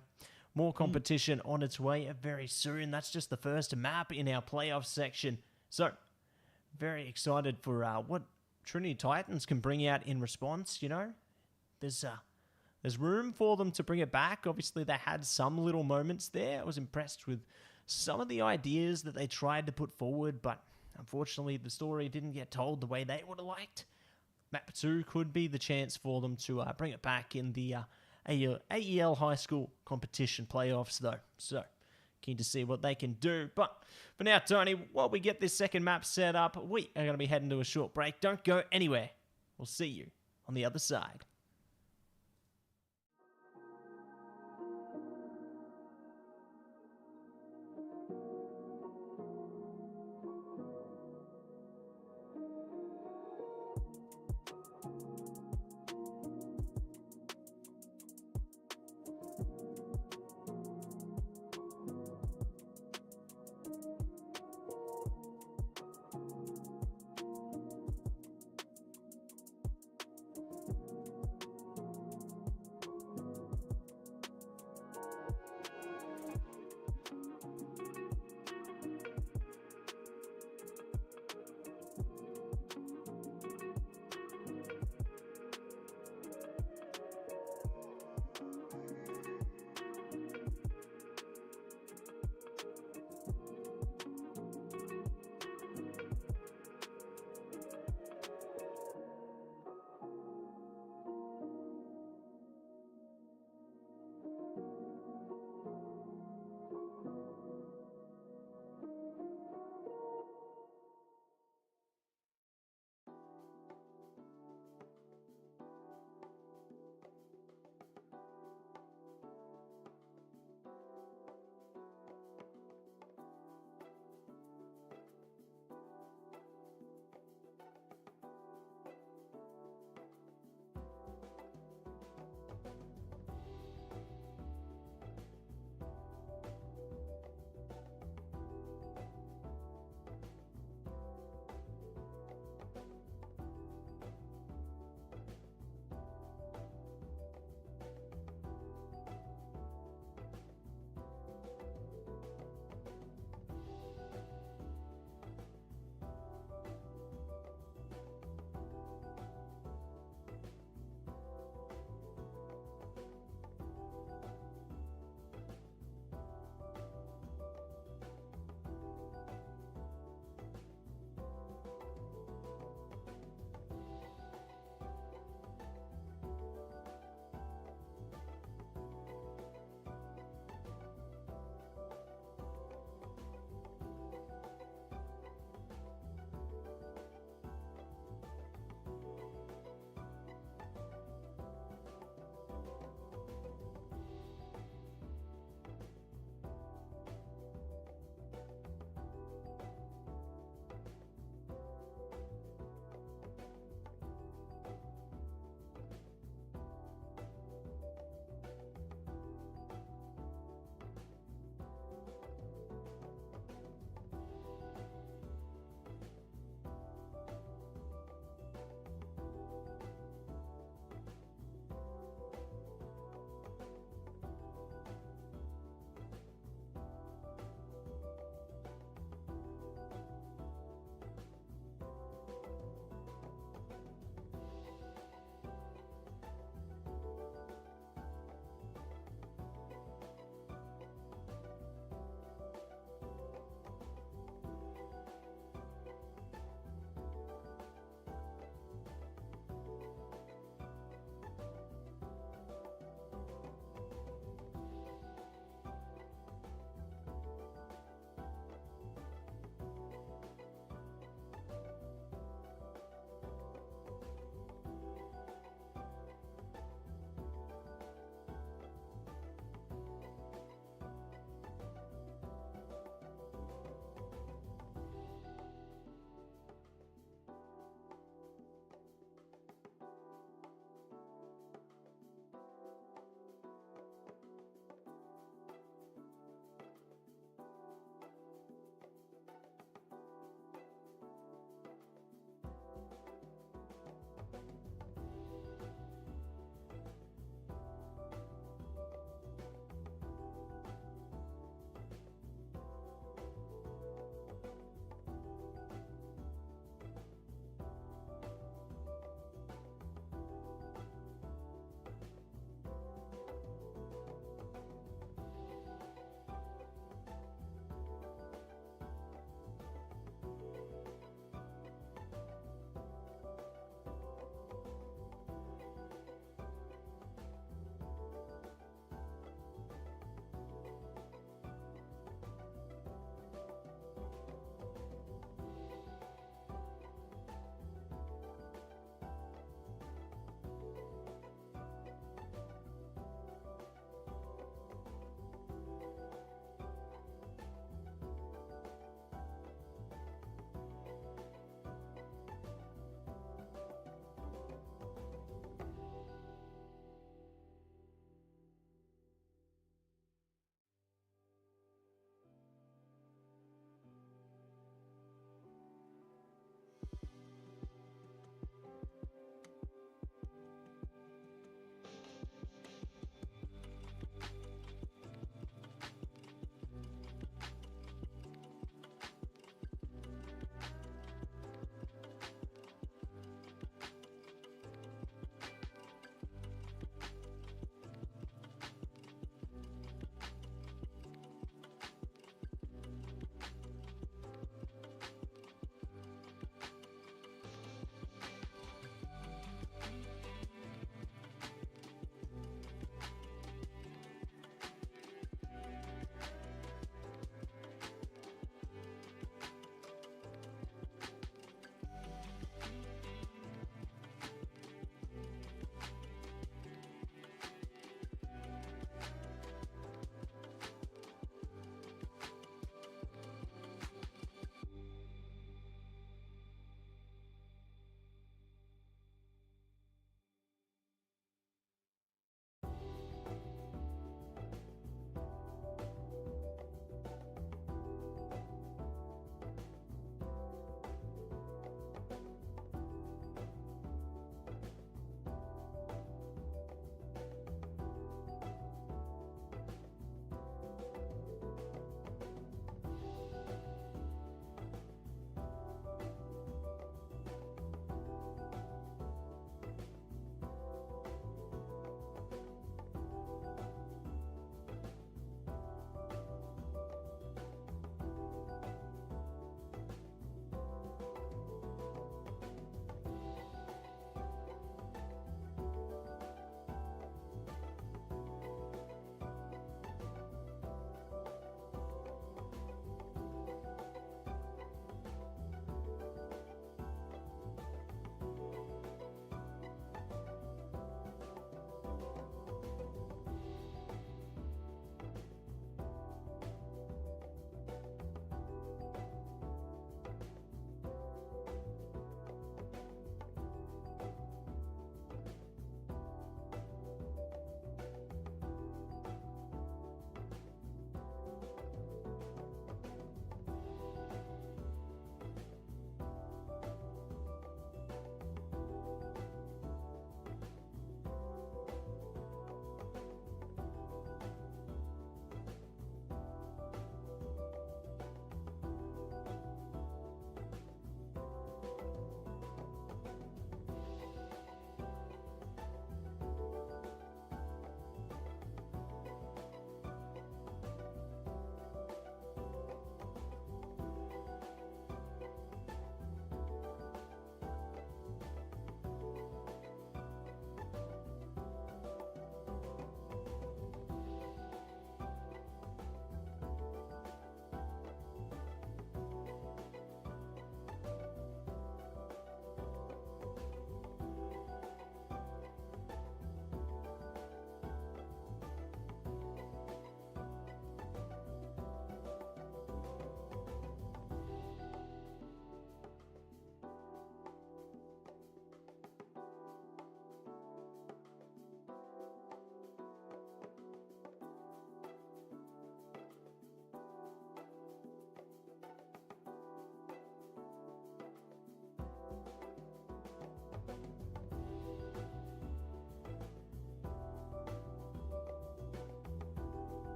More competition on its way very soon. That's just the first map in our playoff section. So, very excited for what Trinity Titans can bring out in response, you know. There's room for them to bring it back. Obviously, they had some little moments there. I was impressed with some of the ideas that they tried to put forward, but unfortunately, the story didn't get told the way they would have liked. Map 2 could be the chance for them to bring it back in the AEL High School Competition playoffs, though. So, keen to see what they can do. But for now, Tony, while we get this second map set up, we are going to be heading to a short break. Don't go anywhere. We'll see you on the other side.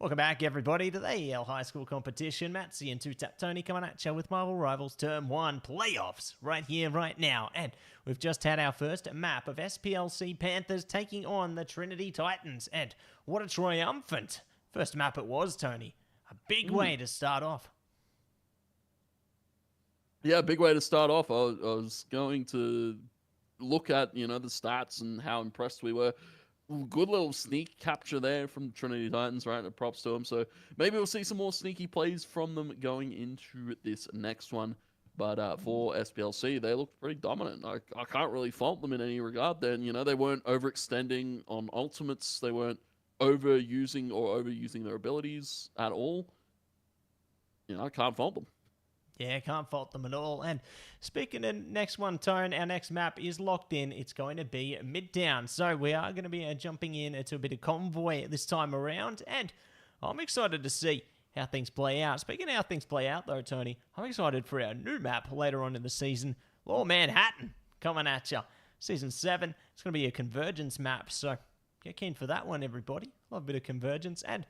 Welcome back, everybody, to the AEL High School Competition. Mattse and TwoTapTony coming at you with Marvel Rivals Term 1 playoffs right here, right now. And we've just had our first map of SPLC Panthers taking on the Trinity Titans. And what a triumphant first map it was, Tony. A big way to start off. Yeah, big way to start off. I was going to look at, the stats and how impressed we were. Good little sneak capture there from the Trinity Titans, right? And props to them. So maybe we'll see some more sneaky plays from them going into this next one. But for SPLC, they looked pretty dominant. I can't really fault them in any regard then. They weren't overextending on ultimates. They weren't overusing their abilities at all. I can't fault them. Yeah, can't fault them at all. And speaking of next one, Tone, our next map is locked in. It's going to be Midtown. So we are going to be jumping in into a bit of convoy this time around. And I'm excited to see how things play out. Speaking of how things play out, though, Tony, I'm excited for our new map later on in the season. Lower Manhattan coming at you. Season 7, it's going to be a convergence map. So get keen for that one, everybody. Love a bit of convergence. And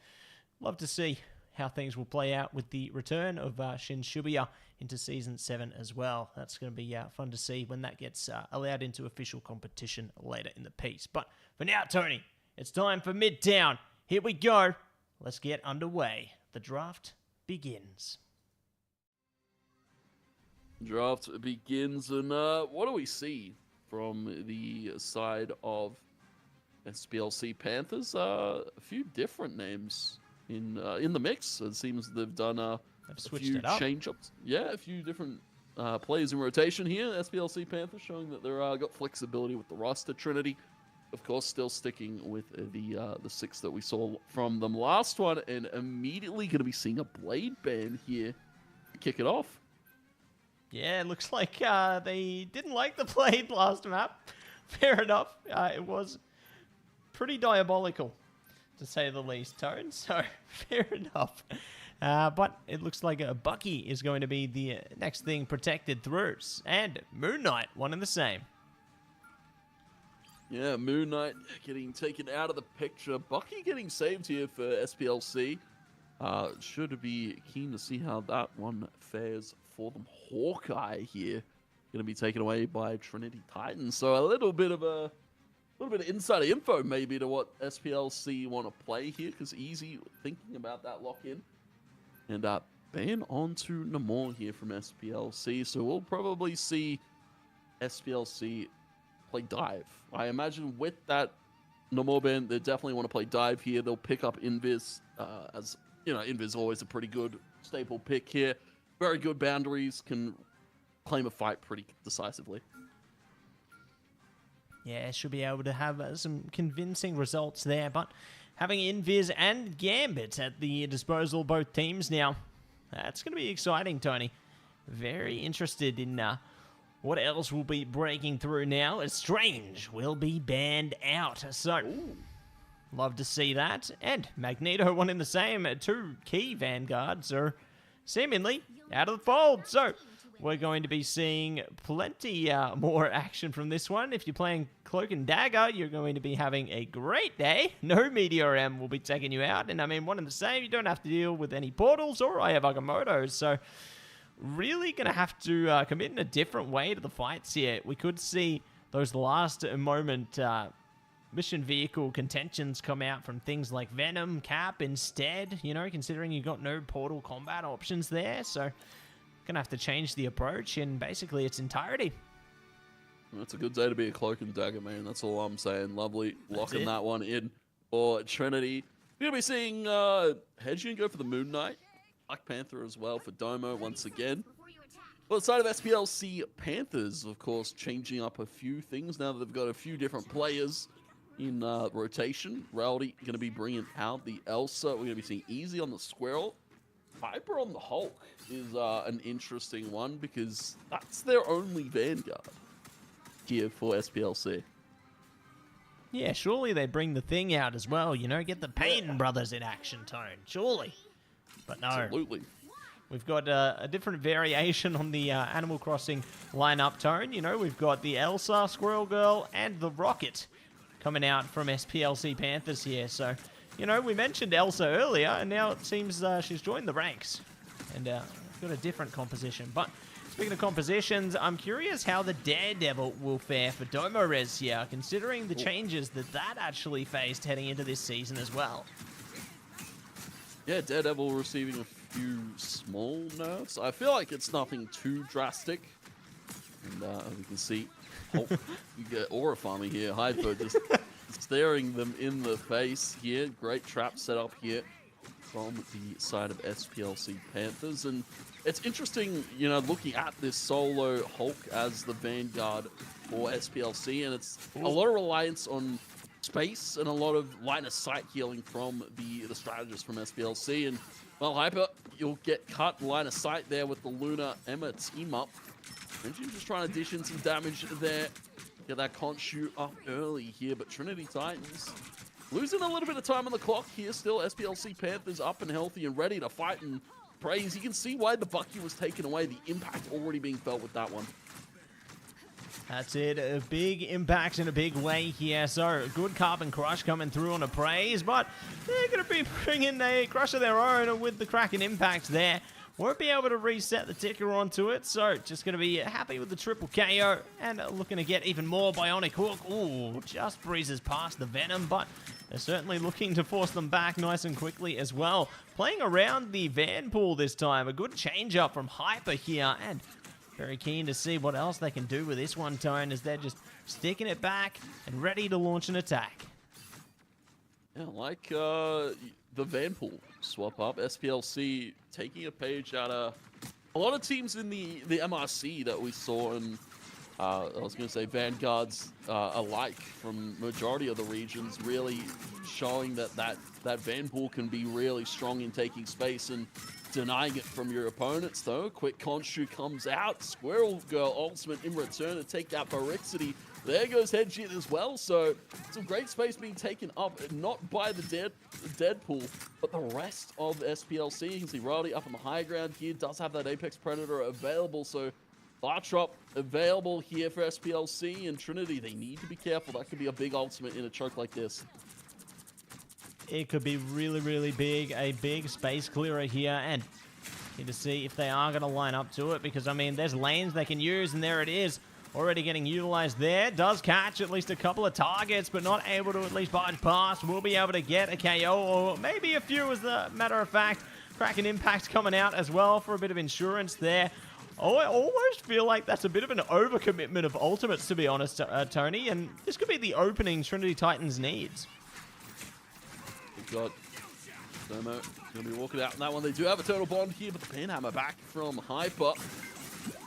love to see how things will play out with the return of Shin Shibuya into Season 7 as well. That's going to be fun to see when that gets allowed into official competition later in the piece. But for now, Tony, it's time for Midtown. Here we go. Let's get underway. The draft begins. Draft begins, and what do we see from the side of SPLC Panthers? A few different names in the mix. It seems they've done a few change-ups. Yeah, a few different players in rotation here. SPLC Panthers showing that they're got flexibility with the roster. Trinity, of course, still sticking with the 6 that we saw from them last one, and immediately going to be seeing a Blade ban here to kick it off. Yeah, it looks like they didn't like the Blade last map. Fair enough. It was pretty diabolical, to say the least, Tone. So, fair enough. But it looks like Bucky is going to be the next thing protected through. And Moon Knight, one and the same. Yeah, Moon Knight getting taken out of the picture. Bucky getting saved here for SPLC. Should be keen to see how that one fares for them. Hawkeye here going to be taken away by Trinity Titans. So a little bit of insider info maybe to what SPLC want to play here, because easy thinking about that lock-in. And ban onto Namor here from SPLC. So we'll probably see SPLC play dive. I imagine with that Namor ban, they definitely want to play dive here. They'll pick up Invis, as you know, Invis always a pretty good staple pick here. Very good boundaries, can claim a fight pretty decisively. Yeah, should be able to have some convincing results there, but having Invis and Gambit at the disposal of both teams now, that's going to be exciting, Tony. Very interested in what else will be breaking through now. Strange will be banned out, so love to see that. And Magneto, one in the same. 2 key vanguards are seemingly out of the fold, so we're going to be seeing plenty more action from this one. If you're playing Cloak and Dagger, you're going to be having a great day. No Meteor M will be taking you out. And I mean, one and the same, you don't have to deal with any portals or Ayavagamotos. So really going to have to commit in a different way to the fights here. We could see those last moment mission vehicle contentions come out from things like Venom, Cap instead, you know, considering you've got no portal combat options there. So gonna have to change the approach in basically its entirety. That's a good day to be a Cloak and Dagger, man. That's all I'm saying. Lovely locking that one in for Trinity. We're gonna be seeing Hedgian go for the Moon Knight. Black Panther as well for Domo once again. Well, the side of SPLC Panthers, of course, changing up a few things now that they've got a few different players in rotation. Rowdy going to be bringing out the Elsa. We're going to be seeing Easy on the Squirrel. Viper on the Hulk is an interesting one because that's their only Vanguard here for SPLC. Yeah, surely they bring the Thing out as well, you know, get the Payne brothers in action, Tone. Surely. But no. Absolutely. We've got a different variation on the Animal Crossing lineup, Tone. You know, we've got the Elsa, Squirrel Girl, and the Rocket coming out from SPLC Panthers here. So, you know, we mentioned Elsa earlier, and now it seems she's joined the ranks. And got a different composition. But speaking of compositions, I'm curious how the Daredevil will fare for Domorez here, considering the changes that actually faced heading into this season as well. Yeah, Daredevil receiving a few small nerfs. I feel like it's nothing too drastic. And we can see Hulk, you get aura farming here. Hyper just staring them in the face here. Great trap set up here from the side of SPLC Panthers. And it's interesting, you know, looking at this solo Hulk as the Vanguard for SPLC. And it's a lot of reliance on space and a lot of line of sight healing from the strategist from SPLC. And, well, Hyper, you'll get cut line of sight there with the Luna Emma team up. And she's just trying to dish in some damage there. Get that Khonshu up early here, but Trinity Titans losing a little bit of time on the clock here still. SPLC Panthers up and healthy and ready to fight and praise. You can see why the Bucky was taken away. The impact already being felt with that one. That's it. A big impact in a big way here. So, good Carbon Crush coming through on a praise, but they're going to be bringing a crush of their own with the Kraken impact there. Won't be able to reset the ticker onto it, so just going to be happy with the triple KO and looking to get even more Bionic Hook. Ooh, just breezes past the Venom, but they're certainly looking to force them back nice and quickly as well. Playing around the Van Pool this time. A good change-up from Hyper here, and very keen to see what else they can do with this one, Tone, as they're just sticking it back and ready to launch an attack. Yeah, like the Vanpool swap up. SPLC taking a page out of a lot of teams in the MRC that we saw, and I was going to say Vanguards alike from majority of the regions, really showing that Vanpool can be really strong in taking space and denying it from your opponents, though. Quick Khonshu comes out. Squirrel Girl ultimate in return to take out Barixity. There goes Headshit as well, so some great space being taken up, not by the Deadpool, but the rest of SPLC. You can see Rowdy up on the high ground here, does have that Apex Predator available, so Bartrop available here for SPLC, and Trinity, they need to be careful. That could be a big ultimate in a choke like this. It could be really, really big. A big space clearer here, and need to see if they are going to line up to it, because, I mean, there's lanes they can use, and there it is. Already getting utilized there. Does catch at least a couple of targets, but not able to at least barge past. Will be able to get a KO, or maybe a few, as a matter of fact. Kraken Impact coming out as well for a bit of insurance there. Oh, I almost feel like that's a bit of an overcommitment of ultimates, to be honest, Tony, and this could be the opening Trinity Titans needs. We've got Domo going to be walking out on that one. They do have a total bond here, but the Panhammer back from Hyper.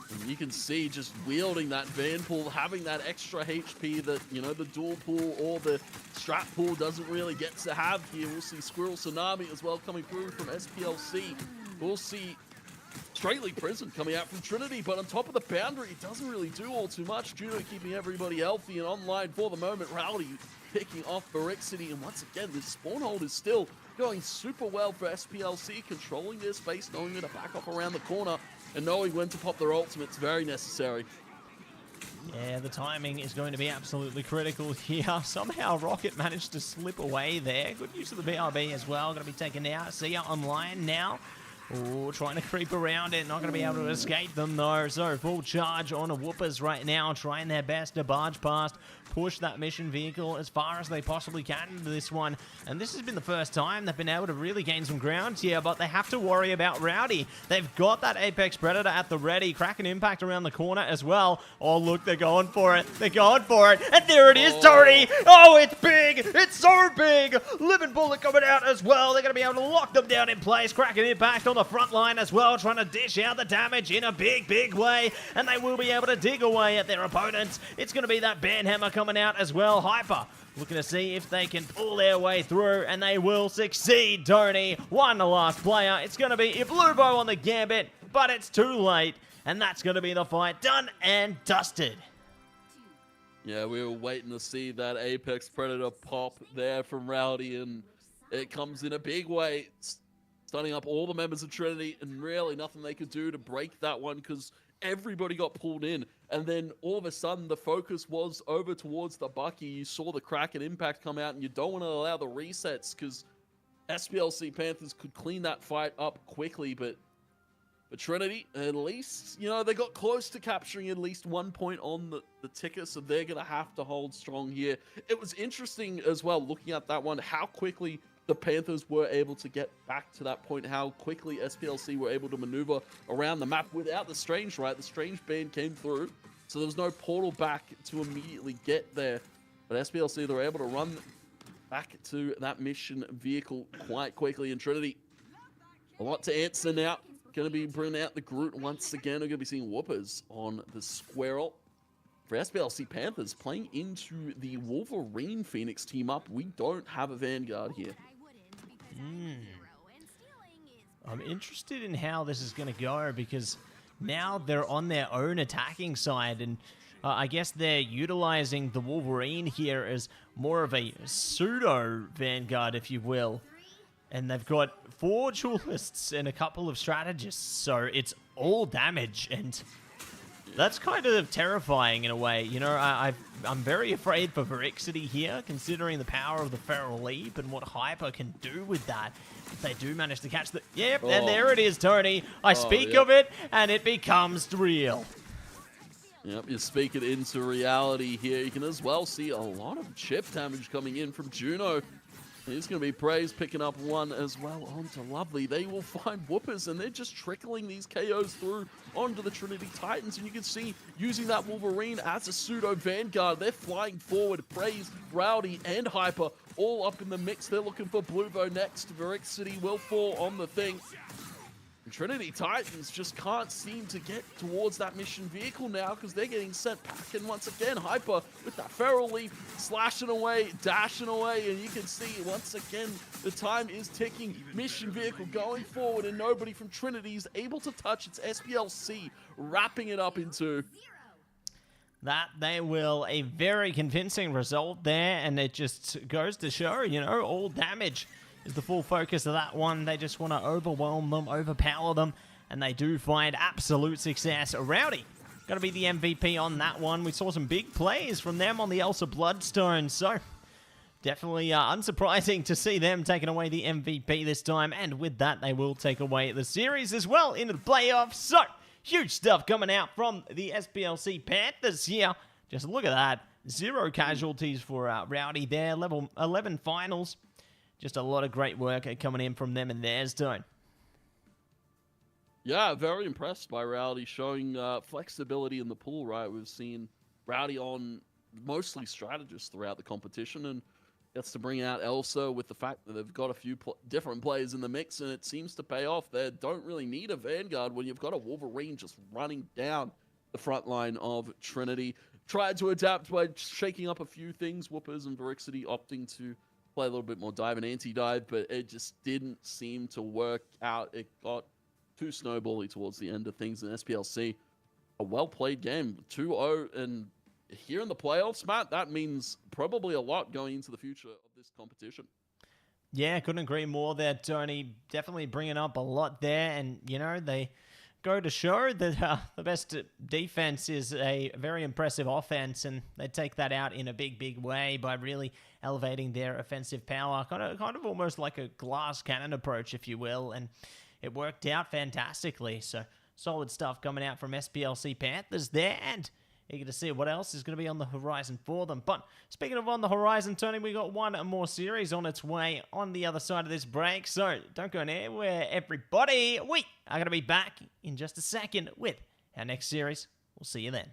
And you can see just wielding that Vanpool, having that extra HP that, you know, the dual pool or the strat pool doesn't really get to have here. We'll see Squirrel Tsunami as well coming through from SPLC. We'll see Straightly Prison coming out from Trinity, but on top of the boundary, it doesn't really do all too much due to keeping everybody healthy and online for the moment. Rowdy picking off Barixity, and once again, this spawn hold is still going super well for SPLC, controlling their space, knowing where to back up around the corner, and knowing when to pop their ultimates, very necessary. Yeah, the timing is going to be absolutely critical here. Somehow Rocket managed to slip away there. Good use of the BRB as well. Going to be taken out. See ya online now. Oh, trying to creep around it. Not going to be able to escape them, though. So, full charge on a Whoopers right now. Trying their best to barge past, push that mission vehicle as far as they possibly can into this one. And this has been the first time they've been able to really gain some ground here, but they have to worry about Rowdy. They've got that Apex Predator at the ready. Kraken Impact around the corner as well. Oh, look, they're going for it. They're going for it. And there it is, Tony. Oh, it's big. It's so big. Living Bullet coming out as well. They're going to be able to lock them down in place. Kraken Impact on the front line as well, trying to dish out the damage in a big, big way. And they will be able to dig away at their opponents. It's going to be that Banhammer coming out as well. Hyper looking to see if they can pull their way through, and they will succeed, Tony. One last player. It's going to be Iblubo on the gambit, but it's too late, and that's going to be the fight done and dusted. Yeah, we were waiting to see that Apex Predator pop there from Rowdy, and it comes in a big way, stunning up all the members of Trinity, and really nothing they could do to break that one, because everybody got pulled in, and then all of a sudden the focus was over towards the Bucky. You saw the Kraken Impact come out, and you don't want to allow the resets, because SPLC Panthers could clean that fight up quickly, but Trinity, at least, you know, they got close to capturing at least 1 point on the ticker, so they're going to have to hold strong here. It was interesting as well, looking at that one, how quickly the Panthers were able to get back to that point, how quickly SPLC were able to maneuver around the map without the Strange, right? The Strange ban came through, so there was no portal back to immediately get there. But SPLC, they were able to run back to that mission vehicle quite quickly. And Trinity, a lot to answer now. Going to be bringing out the Groot once again. We're going to be seeing Whoopers on the Squirrel. for SPLC Panthers playing into the Wolverine Phoenix team up, we don't have a Vanguard here. I'm interested in how this is going to go because now they're on their own attacking side, and I guess they're utilizing the Wolverine here as more of a pseudo Vanguard, if you will. And they've got 4 duelists and a couple of strategists, so it's all damage, and that's kind of terrifying in a way. You know, I'm very afraid for Verixity here, considering the power of the Feral Leap and what Hyper can do with that. If they do manage to catch the... Yep, and there it is, Tony. I speak of it, and it becomes real. Yep, you speak it into reality here. You can as well see a lot of chip damage coming in from Juno. He's going to be praised, picking up one as well onto Lovely. They will find Whoopers, and they're just trickling these KOs through onto the Trinity Titans. And you can see, using that Wolverine as a pseudo Vanguard, they're flying forward. Praise, Rowdy, and Hyper all up in the mix. They're looking for Bluvo next. Verixity will fall on the thing. And Trinity Titans just can't seem to get towards that mission vehicle now because they're getting sent packing once again. Hyper with that Feral Leap, slashing away, dashing away, and you can see once again the time is ticking. Mission vehicle going forward, and nobody from Trinity is able to touch its SPLC, wrapping it up into... That they will. A very convincing result there, and it just goes to show, you know, all damage is the full focus of that one. They just want to overwhelm them, overpower them, and they do find absolute success. Rowdy going to be the MVP on that one. We saw some big plays from them on the Elsa Bloodstone, so definitely unsurprising to see them taking away the MVP this time, and with that, they will take away the series as well into the playoffs. So, huge stuff coming out from the SPLC Panthers here. Just look at that. 0 casualties for Rowdy there. Level 11 finals. Just a lot of great work coming in from them and theirs, Tone. Yeah, very impressed by Rowdy, showing flexibility in the pool, right? We've seen Rowdy on mostly strategists throughout the competition, and gets to bring out Elsa with the fact that they've got a few different players in the mix, and it seems to pay off. They don't really need a Vanguard when you've got a Wolverine just running down the front line of Trinity. Tried to adapt by shaking up a few things. Whoopers and Verixity opting to play a little bit more dive and anti-dive, but it just didn't seem to work out. It got too snowbally towards the end of things in SPLC. A well-played game, 2-0, and here in the playoffs, Matt, that means probably a lot going into the future of this competition. Yeah, couldn't agree more there, Tony. Definitely bringing up a lot there, and, you know, they go to show that the best defense is a very impressive offense, and they take that out in a big, big way by really elevating their offensive power, kind of almost like a glass cannon approach, if you will, and it worked out fantastically. So solid stuff coming out from SPLC Panthers there, and eager to see what else is going to be on the horizon for them. But speaking of on the horizon, Tony, we got one more series on its way on the other side of this break. So don't go anywhere, everybody. We are going to be back in just a second with our next series. We'll see you then.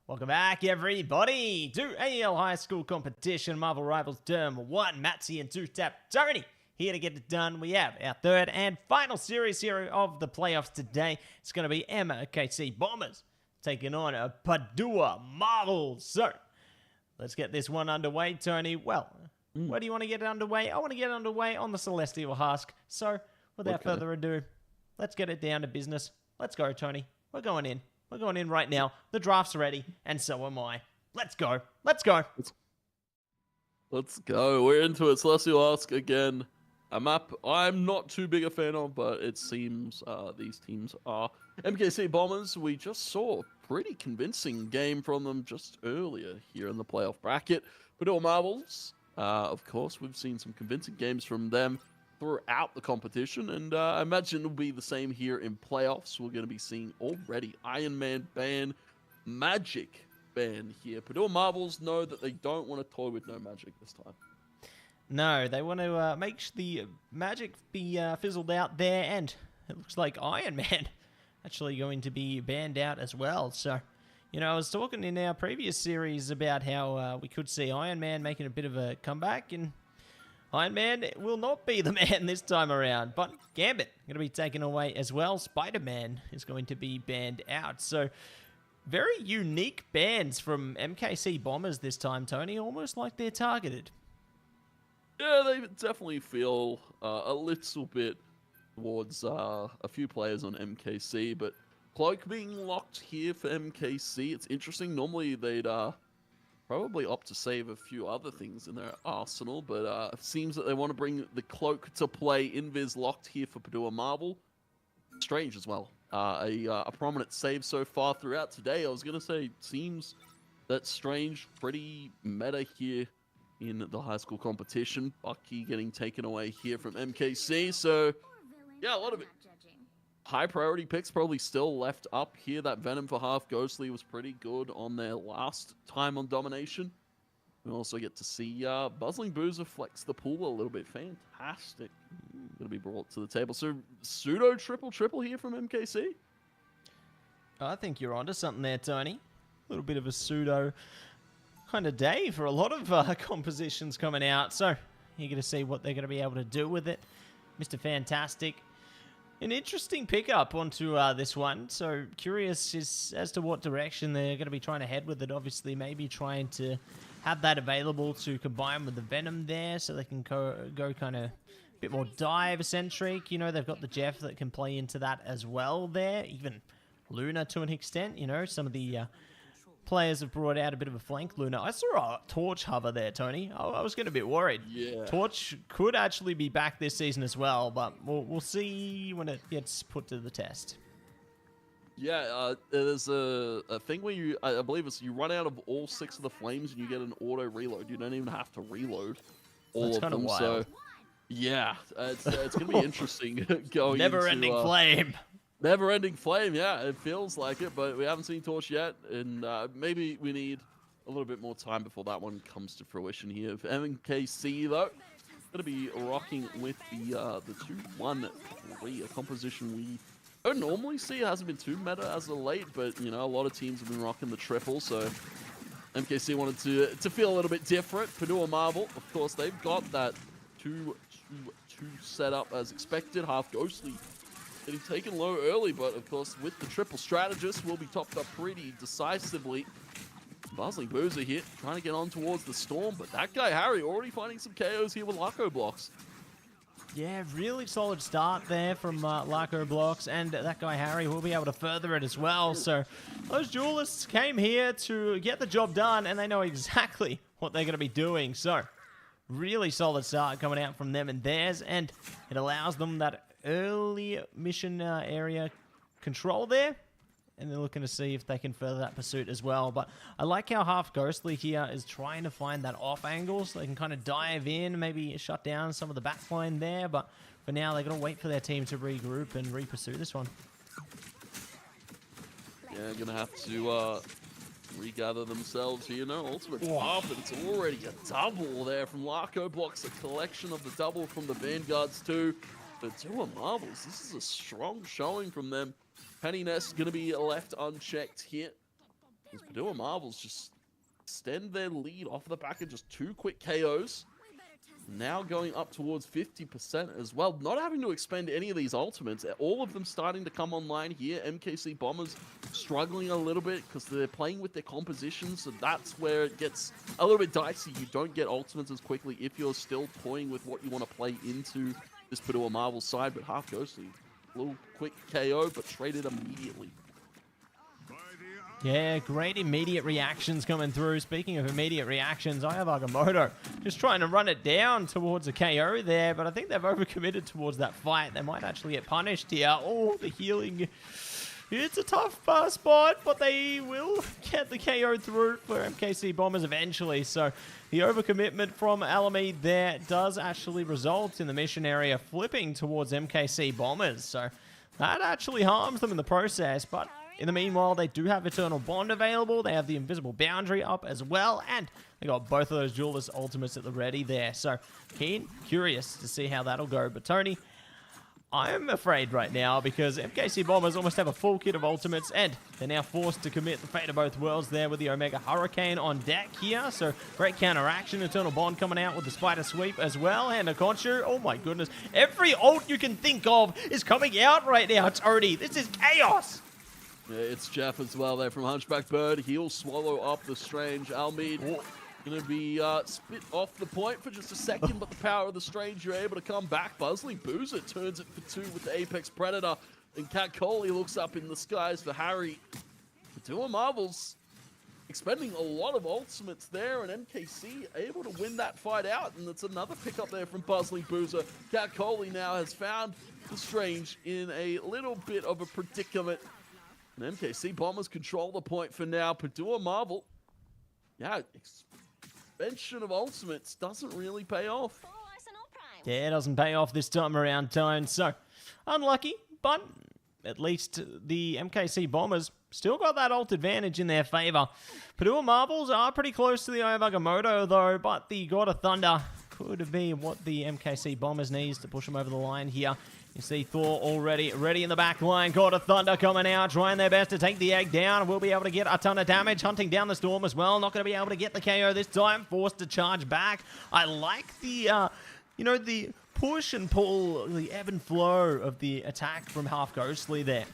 Welcome back, everybody, to AEL High School Competition Marvel Rivals Term 1. Mattse and TwoTapTony here to get it done. We have our third and final series here of the playoffs today. It's going to be MKC Bombers taking on Padua Marvels. So, let's get this one underway, Tony. Well, where do you want to get it underway? I want to get it underway on the Celestial Husk. So, without further ado, let's get it down to business. Let's go, Tony. We're going in. We're going in right now. The draft's ready, and so am I. Let's go. Let's go. Let's go. We're into it. Celestial Husk again. A map I'm not too big a fan of, but it seems these teams are. MKC Bombers, we just saw a pretty convincing game from them just earlier here in the playoff bracket. Padua Marvels, of course, we've seen some convincing games from them throughout the competition, and I imagine it'll be the same here in playoffs. We're going to be seeing already Iron Man ban, Magic ban here. Padua Marvels know that they don't want to toy with no Magic this time. No, they want to make the Magic be fizzled out there, and it looks like Iron Man actually going to be banned out as well. So, you know, I was talking in our previous series about how we could see Iron Man making a bit of a comeback, and Iron Man will not be the man this time around, but Gambit going to be taken away as well. Spider-Man is going to be banned out. So, very unique bans from MKC Bombers this time, Tony, almost like they're targeted. Yeah, they definitely feel a little bit towards a few players on MKC, but Cloak being locked here for MKC, it's interesting. Normally they'd probably opt to save a few other things in their arsenal, but it seems that they want to bring the Cloak to play. Invis locked here for Padua Marvel. Strange as well. A prominent save so far throughout today. I was going to say, seems that Strange pretty meta here in the high school competition. Bucky getting taken away here from MKC. So, yeah, a lot of it. High priority picks probably still left up here. That Venom for half Ghostly was pretty good on their last time on domination. We also get to see Buzzling Boozer flex the pool a little bit. Fantastic. Going to be brought to the table. So, pseudo triple here from MKC. I think you're onto something there, Tony. A little bit of a pseudo kind of day for a lot of compositions coming out. So, you're going to see what they're going to be able to do with it. Mr. Fantastic. An interesting pickup onto this one. So, curious as to what direction they're going to be trying to head with it. Obviously, maybe trying to have that available to combine with the Venom there so they can go kind of a bit more dive-centric. You know, they've got the Jeff that can play into that as well there. Even Luna to an extent, you know. Some of the players have brought out a bit of a flank Luna. I saw a Torch hover there, Tony. I was getting a bit worried. Yeah. Torch could actually be back this season as well, but we'll see when it gets put to the test. Yeah, there's a thing where you, I believe it's you run out of all 6 of the flames and you get an auto reload. You don't even have to reload all of them. Wild. So, yeah, it's going to be interesting going Never-ending flame. Never-ending flame, yeah, it feels like it, but we haven't seen Torch yet, and maybe we need a little bit more time before that one comes to fruition here. For MKC, though, going to be rocking with the 2-1-3, a composition we don't normally see. It hasn't been too meta as of late, but, you know, a lot of teams have been rocking the triple, so MKC wanted to feel a little bit different. Padua Marvel, of course, they've got that 2-2-2 setup as expected. Half Ghostly getting taken low early, but of course with the triple strategist will be topped up pretty decisively. Buzzling Boozer here, trying to get on towards the Storm, but that guy Harry already finding some KOs here with Laco blocks. Yeah, really solid start there from Laco blocks, and that guy Harry will be able to further it as well. So those duelists came here to get the job done, and they know exactly what they're going to be doing. So really solid start coming out from them and theirs, and it allows them that early mission area control there, and they're looking to see if they can further that pursuit as well. But I like how Half Ghostly here is trying to find that off angle so they can kind of dive in, maybe shut down some of the backline there, but for now they're going to wait for their team to regroup and re-pursue this one. Yeah, gonna have to regather themselves here. No ultimate buff, and it's already a double there from Laco blocks, a collection of the double from the Vanguards too. But Padua Marvels, this is a strong showing from them. Penny Nest going to be left unchecked here. As Padua Marbles just extend their lead off the back of just 2 quick KOs. Now going up towards 50% as well. Not having to expend any of these ultimates. All of them starting to come online here. MKC Bombers struggling a little bit because they're playing with their compositions. So that's where it gets a little bit dicey. You don't get ultimates as quickly if you're still toying with what you want to play into this Padua Marbles side. But Half Ghostly, a little quick KO, but traded immediately. Yeah, great immediate reactions coming through. Speaking of immediate reactions, I have Agamotto just trying to run it down towards a KO there, but I think they've overcommitted towards that fight. They might actually get punished here. Oh, the healing. It's a tough spot, but they will get the KO through for MKC Bombers eventually. So the overcommitment from Alameda there does actually result in the mission area flipping towards MKC Bombers. So that actually harms them in the process, but in the meanwhile, they do have Eternal Bond available. They have the Invisible Boundary up as well. And they got both of those Duelist ultimates at the ready there. So, curious to see how that'll go. But, Tony, I'm afraid right now because MKC Bombers almost have a full kit of ultimates. And they're now forced to commit the fate of both worlds there with the Omega Hurricane on deck here. So, great counteraction. Eternal Bond coming out with the Spider Sweep as well. And a Conchu. Oh, my goodness. Every ult you can think of is coming out right now, Tony. This is chaos. Yeah, it's Jeff as well there from Hunchback Bird. He'll swallow up the Strange. Almeid going to be spit off the point for just a second, but the power of the Strange, you're able to come back. Buzzly Boozer turns it for 2 with the Apex Predator, and Cat Coley looks up in the skies for Harry. Padua Marbles expending a lot of ultimates there, and MKC able to win that fight out, and it's another pickup there from Buzzly Boozer. Cat Coley now has found the Strange in a little bit of a predicament. And MKC Bombers control the point for now. Padua Marvel, yeah, expansion of ultimates doesn't really pay off. Yeah, it doesn't pay off this time around, Tone. So, unlucky, but at least the MKC Bombers still got that ult advantage in their favor. Padua Marbles are pretty close to the Eye of Agamotto, though, but the God of Thunder could be what the MKC Bombers needs to push them over the line here. You see Thor already ready in the back line. God of Thunder coming out, trying their best to take the egg down. Will be able to get a ton of damage, hunting down the Storm as well. Not going to be able to get the KO this time. Forced to charge back. I like the, the push and pull, the ebb and flow of the attack from Half Ghostly there.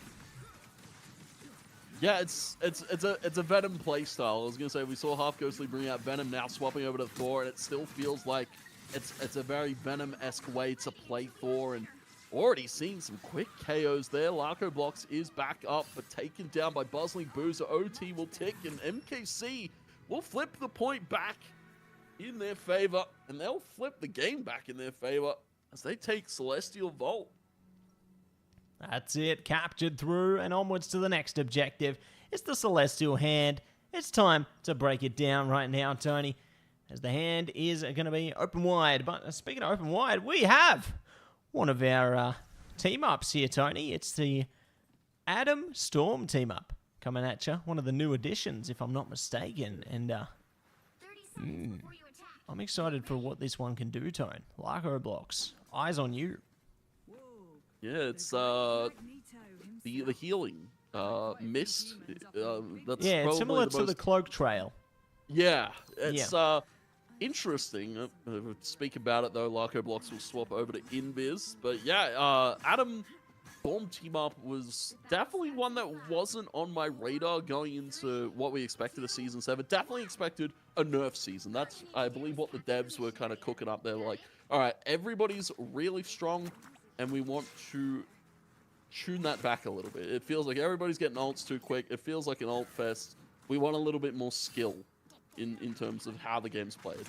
Yeah, it's a Venom playstyle. I was gonna say we saw Half Ghostly bring out Venom, now swapping over to Thor, and it still feels like it's a very Venom-esque way to play Thor, and already seeing some quick KOs there. Larko Blocks is back up, but taken down by Buzzling Boozer. OT will tick, and MKC will flip the point back in their favor, and they'll flip the game back in their favor as they take Celestial Vault. That's it, captured through and onwards to the next objective. It's the Celestial Hand. It's time to break it down right now, Tony, as the hand is going to be open wide. But speaking of open wide, we have one of our team-ups here, Tony. It's the Adam Storm team-up coming at you. One of the new additions, if I'm not mistaken. And I'm excited for what this one can do, Tone. Larko Blocks, eyes on you. Yeah, it's the healing mist. That's yeah, it's similar to most... the Cloak Trail. Yeah, it's interesting. Speak about it though. Larko Blocks will swap over to Invis, but yeah, Adam Storm team up was definitely one that wasn't on my radar going into what we expected of Season 7. Definitely expected a nerf season. That's, I believe, what the devs were kind of cooking up. They're like, all right, everybody's really strong, and we want to tune that back a little bit. It feels like everybody's getting ults too quick. It feels like an ult fest. We want a little bit more skill in terms of how the game's played.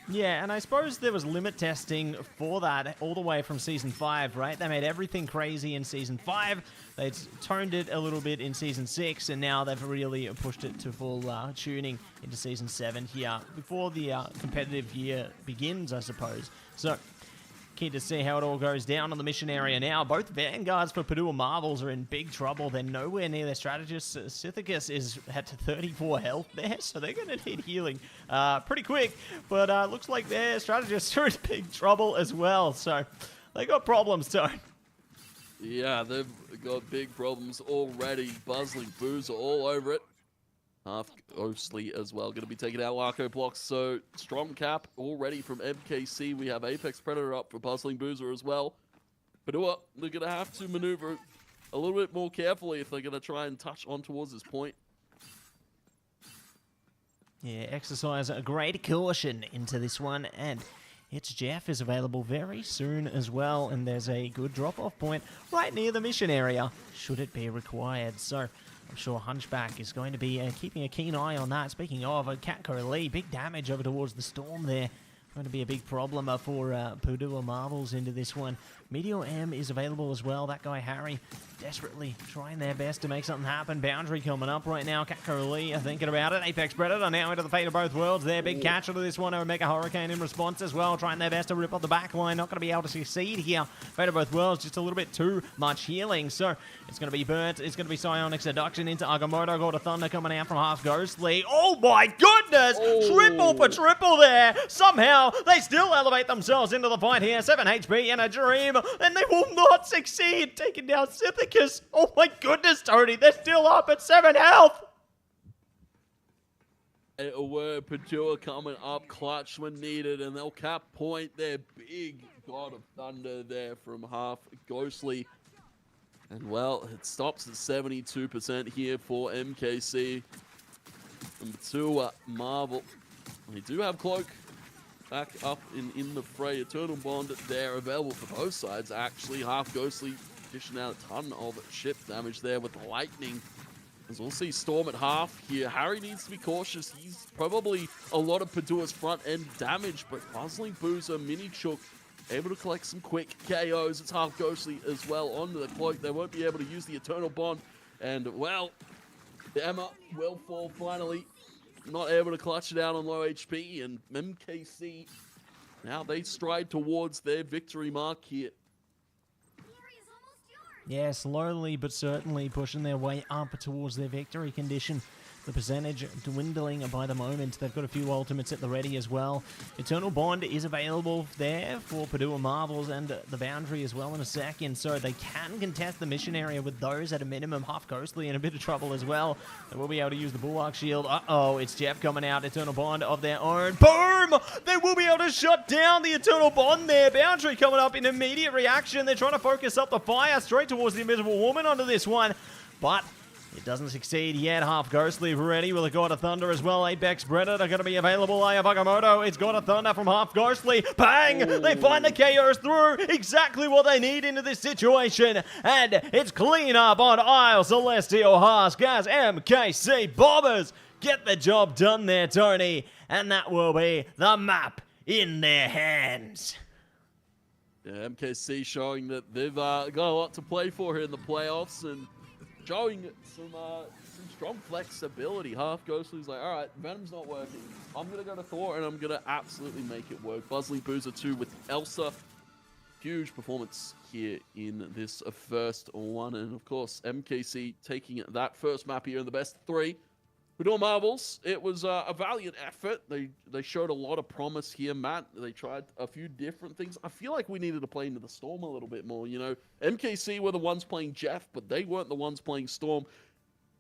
Yeah, and I suppose there was limit testing for that all the way from Season 5, right? They made everything crazy in Season 5. They toned it a little bit in Season 6, and now they've really pushed it to full tuning into Season 7 here before the competitive year begins, I suppose. So, keen to see how it all goes down on the mission area now. Both Vanguards for Padua Marvels are in big trouble. They're nowhere near their strategist. Sithicus is at 34 health there, so they're going to need healing pretty quick. But looks like their strategists are in big trouble as well. So they got problems, too. Yeah, they've got big problems already. Buzzling Boozer all over it. Half Ghostly as well. Going to be taking out Larko blocks. So strong cap already from MKC. We have Apex Predator up for Puzzling Boozer as well. But what? They're going to have to maneuver a little bit more carefully if they're going to try and touch on towards this point. Yeah, exercise a great caution into this one, and it's Jeff is available very soon as well, and there's a good drop-off point right near the mission area, should it be required. So I'm sure Hunchback is going to be keeping a keen eye on that. Speaking of, Catco Lee, big damage over towards the Storm there. Going to be a big problem for Purdue Marbles into this one. Meteor M is available as well. That guy, Harry, desperately trying their best to make something happen. Boundary coming up right now. Catco Lee are thinking about it. Apex Predator now into the fate of both worlds. Their big catcher to this one. Omega Hurricane in response as well. Trying their best to rip off the back line. Not going to be able to succeed here. Fate of both worlds, just a little bit too much healing. So it's going to be burnt. It's going to be Psionic Seduction into Agamotto. God of Thunder coming out from Half Ghostly. Oh my goodness! Triple for triple there. Somehow they still elevate themselves into the fight here. 7 HP and a dream. And they will not succeed taking down Sithicus. Oh my goodness, Tony. They're still up at 7 health. Purdue coming up clutch when needed, and they'll cap point their big God of Thunder there from Half Ghostly. And well, it stops at 72% here for MKC. Number 2, Marvel. They do have Cloak back up in the fray. Eternal Bond there available for both sides, actually. Half Ghostly dishing out a ton of ship damage there with the lightning. As we'll see Storm at half here. Harry needs to be cautious. He's probably a lot of Padua's front end damage, but Puzzling Boozer, Mini Chook, able to collect some quick KOs. It's Half Ghostly as well onto the Cloak. They won't be able to use the Eternal Bond. And, well, the Emma will fall finally. Not able to clutch it out on low HP. And MKC, now they stride towards their victory mark here. Yeah, slowly but certainly pushing their way up towards their victory condition. The percentage dwindling by the moment. They've got a few ultimates at the ready as well. Eternal Bond is available there for Purdue Marbles and the Boundary as well in a second. So they can contest the mission area with those at a minimum. Half Ghostly in a bit of trouble as well. They will be able to use the Bulwark Shield. Uh-oh, it's Jeff coming out. Eternal Bond of their own. Boom! They will be able to shut down the Eternal Bond there. Boundary coming up in immediate reaction. They're trying to focus up the fire straight towards the Invisible Woman onto this one. But it doesn't succeed yet. Half Ghostly ready with a God of Thunder as well. Apex Predator going to be available. Agamotto. It's God of Thunder from Half Ghostly. Bang! Ooh. They find the KOs through. Exactly what they need into this situation. And it's clean up on Isle Celestial Husk as MKC Bombers get the job done there, Tony. And that will be the map in their hands. Yeah, MKC showing that they've got a lot to play for here in the playoffs and showing some strong flexibility. Half Ghostly's like, all right, Venom's not working. I'm going to go to Thor, and I'm going to absolutely make it work. Puzzling Boozer 2 with Elsa. Huge performance here in this first one. And, of course, MKC taking that first map here in the best 3. Purdue Marbles, it was a valiant effort. They showed a lot of promise here, Matt. They tried a few different things. I feel like we needed to play into the Storm a little bit more, you know. MKC were the ones playing Jeff, but they weren't the ones playing Storm.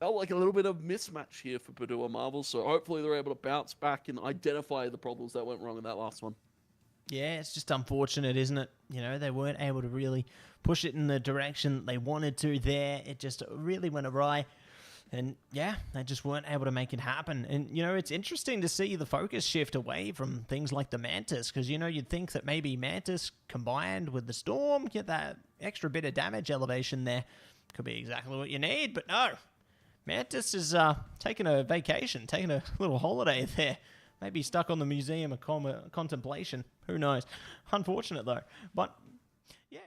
Felt like a little bit of mismatch here for Purdue Marbles, so hopefully they're able to bounce back and identify the problems that went wrong in that last one. Yeah, it's just unfortunate, isn't it? You know, they weren't able to really push it in the direction they wanted to there. It just really went awry. And yeah, they just weren't able to make it happen. And, you know, it's interesting to see the focus shift away from things like the Mantis, because, you know, you'd think that maybe Mantis combined with the Storm, get that extra bit of damage elevation there. Could be exactly what you need, but no. Mantis is taking a vacation, taking a little holiday there. Maybe stuck on the Museum of Contemplation. Who knows? Unfortunate, though. But yeah,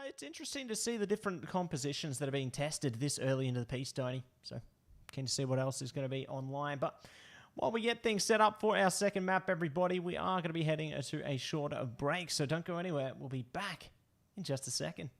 it's interesting to see the different compositions that are being tested this early into the piece, Tony. So keen to see what else is going to be online. But while we get things set up for our second map, everybody, we are going to be heading to a shorter break. So don't go anywhere. We'll be back in just a second.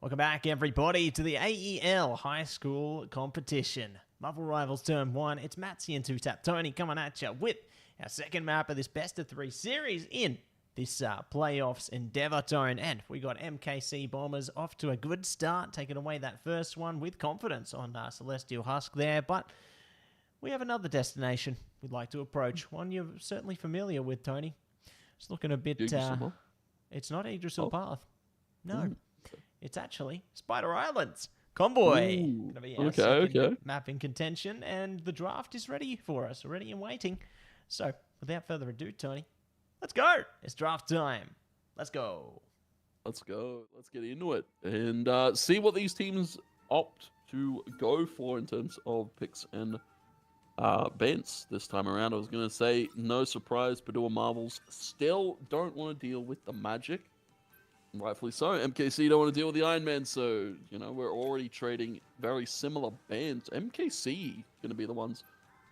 Welcome back, everybody, to the AEL High School Competition. Marvel Rivals Turn 1. It's Mattse and TwoTapTony coming at you with our second map of this best-of-3 series in this playoffs endeavor zone. And we got MKC Bombers off to a good start, taking away that first one with confidence on Celestial Husk there. But we have another destination we'd like to approach, one you're certainly familiar with, Tony. It's looking a bit... it's not Idrisil Path. No. It's actually Spider Islands. Convoy. Gonna be our second map in contention, and the draft is ready for us, ready and waiting. So, without further ado, Tony, let's go. It's draft time. Let's go. Let's go. Let's get into it and see what these teams opt to go for in terms of picks and bans this time around. I was going to say, no surprise, Padua Marvels still don't want to deal with the Magic. Rightfully so. MKC don't want to deal with the Iron Man, so, you know, we're already trading very similar bans. MKC going to be the ones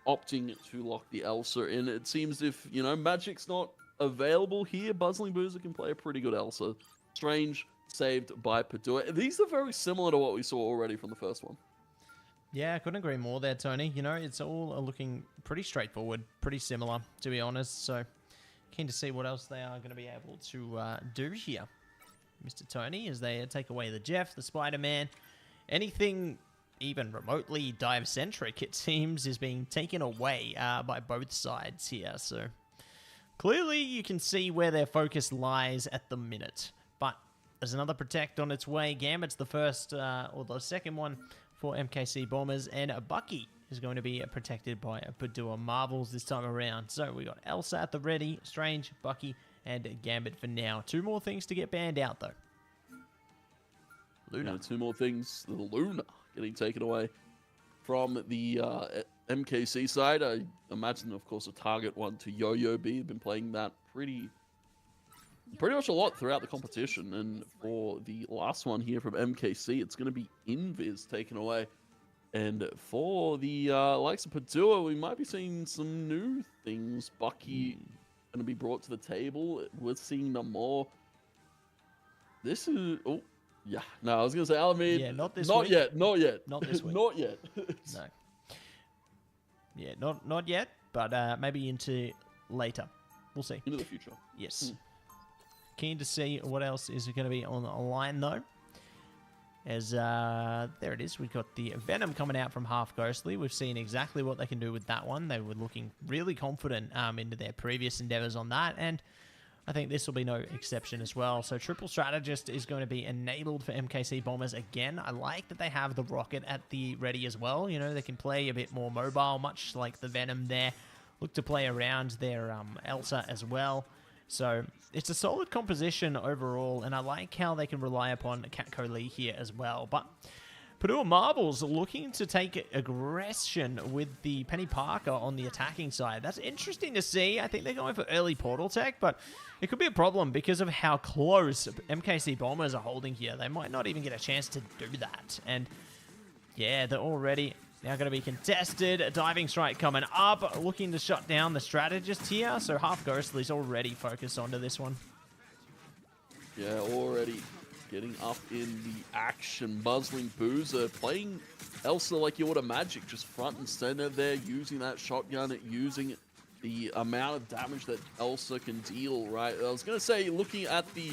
opting to lock the Elsa in. It seems if, you know, Magic's not available here, Buzzling Boozer can play a pretty good Elsa. Strange saved by Padua. These are very similar to what we saw already from the first one. Yeah, I couldn't agree more there, Tony. You know, it's all looking pretty straightforward, pretty similar, to be honest. So, keen to see what else they are going to be able to do here, Mr. Tony, as they take away the Jeff, the Spider-Man. Anything even remotely dive-centric, it seems, is being taken away by both sides here. So, clearly you can see where their focus lies at the minute. But there's another Protect on its way. Gambit's the first, or the second one for MKC Bombers, and Bucky is going to be protected by Padua Marvels this time around. So we got Elsa at the ready, Strange, Bucky, and Gambit for now. Two more things to get banned out, though. Luna. Yeah, two more things. The Luna getting taken away from the MKC side. I imagine, of course, a target one to Yo-Yo B. Been playing that pretty much a lot throughout the competition. And for the last one here from MKC, it's going to be Invis taken away. And for the likes of Padua, we might be seeing some new things. Bucky going to be brought to the table. We're seeing them more. This is... Oh, yeah. No, I was going to say Alameda. Yeah, not this week. Not yet. Not this week. Not yet. No. Yeah, not yet, but maybe into later. We'll see. Into the future. Yes. Keen to see what else is going to be on the line, though. As, there it is. We've got the Venom coming out from Half Ghostly. We've seen exactly what they can do with that one. They were looking really confident into their previous endeavors on that, and I think this will be no exception as well. So Triple Strategist is going to be enabled for MKC Bombers again. I like that they have the Rocket at the ready as well. You know, they can play a bit more mobile, much like the Venom there. Look to play around their Elsa as well. So it's a solid composition overall, and I like how they can rely upon Catco Lee here as well. But Padua Marvels looking to take aggression with the Penny Parker on the attacking side. That's interesting to see. I think they're going for early portal tech, but it could be a problem because of how close MKC Bombers are holding here. They might not even get a chance to do that. And yeah, they're already now going to be contested. A diving strike coming up, looking to shut down the strategist here. So Half Ghostly's already focused onto this one. Yeah, already getting up in the action. Buzzling Boozer playing Elsa like you would a Magic, just front and center there, using that shotgun, using the amount of damage that Elsa can deal, right? I was going to say, looking at the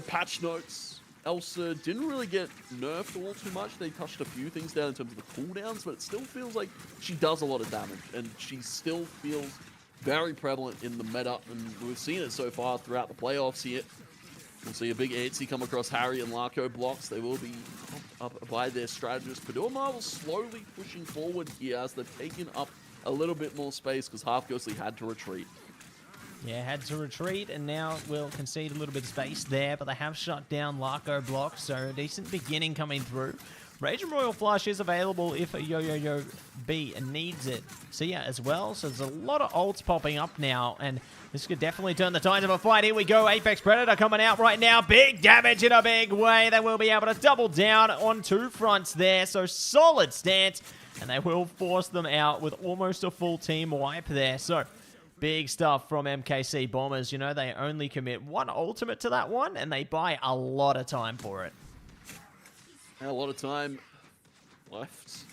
patch notes, Elsa didn't really get nerfed all too much. They touched a few things down in terms of the cooldowns, but it still feels like she does a lot of damage, and she still feels very prevalent in the meta, and we've seen it so far throughout the playoffs here. We'll see a big antsy come across Harry and Larko blocks. They will be up by their strategist. Padua Marvel slowly pushing forward here as they've taken up a little bit more space because Half Ghostly had to retreat. Yeah, had to retreat, and now will concede a little bit of space there, but they have shut down Larko blocks, so a decent beginning coming through. Rage and Royal Flush is available if a Yo-Yo B needs it. So yeah, as well, so there's a lot of ults popping up now, and this could definitely turn the tides of a fight. Here we go, Apex Predator coming out right now. Big damage in a big way. They will be able to double down on two fronts there, so solid stance, and they will force them out with almost a full team wipe there. So big stuff from MKC Bombers. You know, they only commit one ultimate to that one, and they buy a lot of time for it. A lot of time left.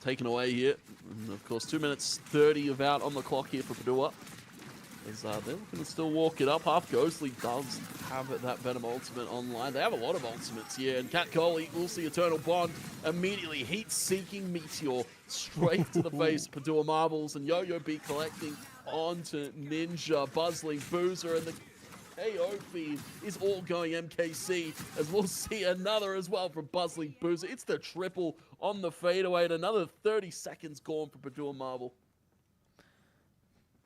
Taken away here. And of course, 2 minutes 30 of out on the clock here for Padua. As they're looking to still walk it up. Half Ghostly does have that Venom ultimate online. They have a lot of ultimates here. And Cat Coley will see Eternal Bond immediately. Heat-seeking Meteor straight to the face. Padua Marbles and Yo-Yo B collecting onto Ninja. Buzzling Boozer and the KO feed is all going MKC, as we'll see another as well from Buzzling Boozer. It's the triple on the fadeaway, and another 30 seconds gone for Padua Marble.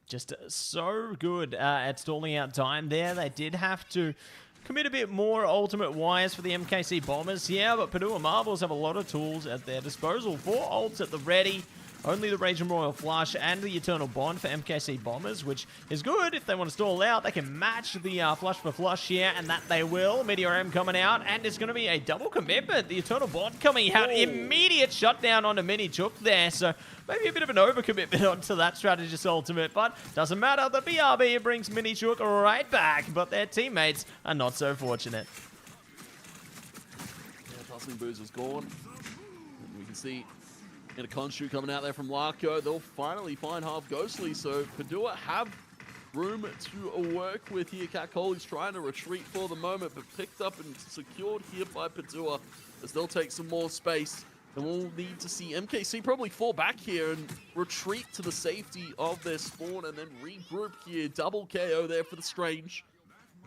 Just so good at stalling out time there. They did have to commit a bit more ultimate-wise for the MKC Bombers here, but Padua Marbles have a lot of tools at their disposal. 4 ults at the ready. Only the Raging Royal Flush and the Eternal Bond for MKC Bombers, which is good if they want to stall out. They can match the Flush for Flush here, and that they will. Meteor M coming out, and it's going to be a double commitment. The Eternal Bond coming out. Immediate shutdown onto Mini Chook there, so maybe a bit of an overcommitment onto that Strategist ultimate, but doesn't matter. The BRB brings Mini Chook right back, but their teammates are not so fortunate. Yeah, Buzzling Boozer's gone. And we can see in a Khonshu coming out there from Larko. They'll finally find Half Ghostly, so Padua have room to work with here. Cat Coley's trying to retreat for the moment, but picked up and secured here by Padua as they'll take some more space. And we'll need to see MKC probably fall back here and retreat to the safety of their spawn and then regroup here. Double KO there for the Strange.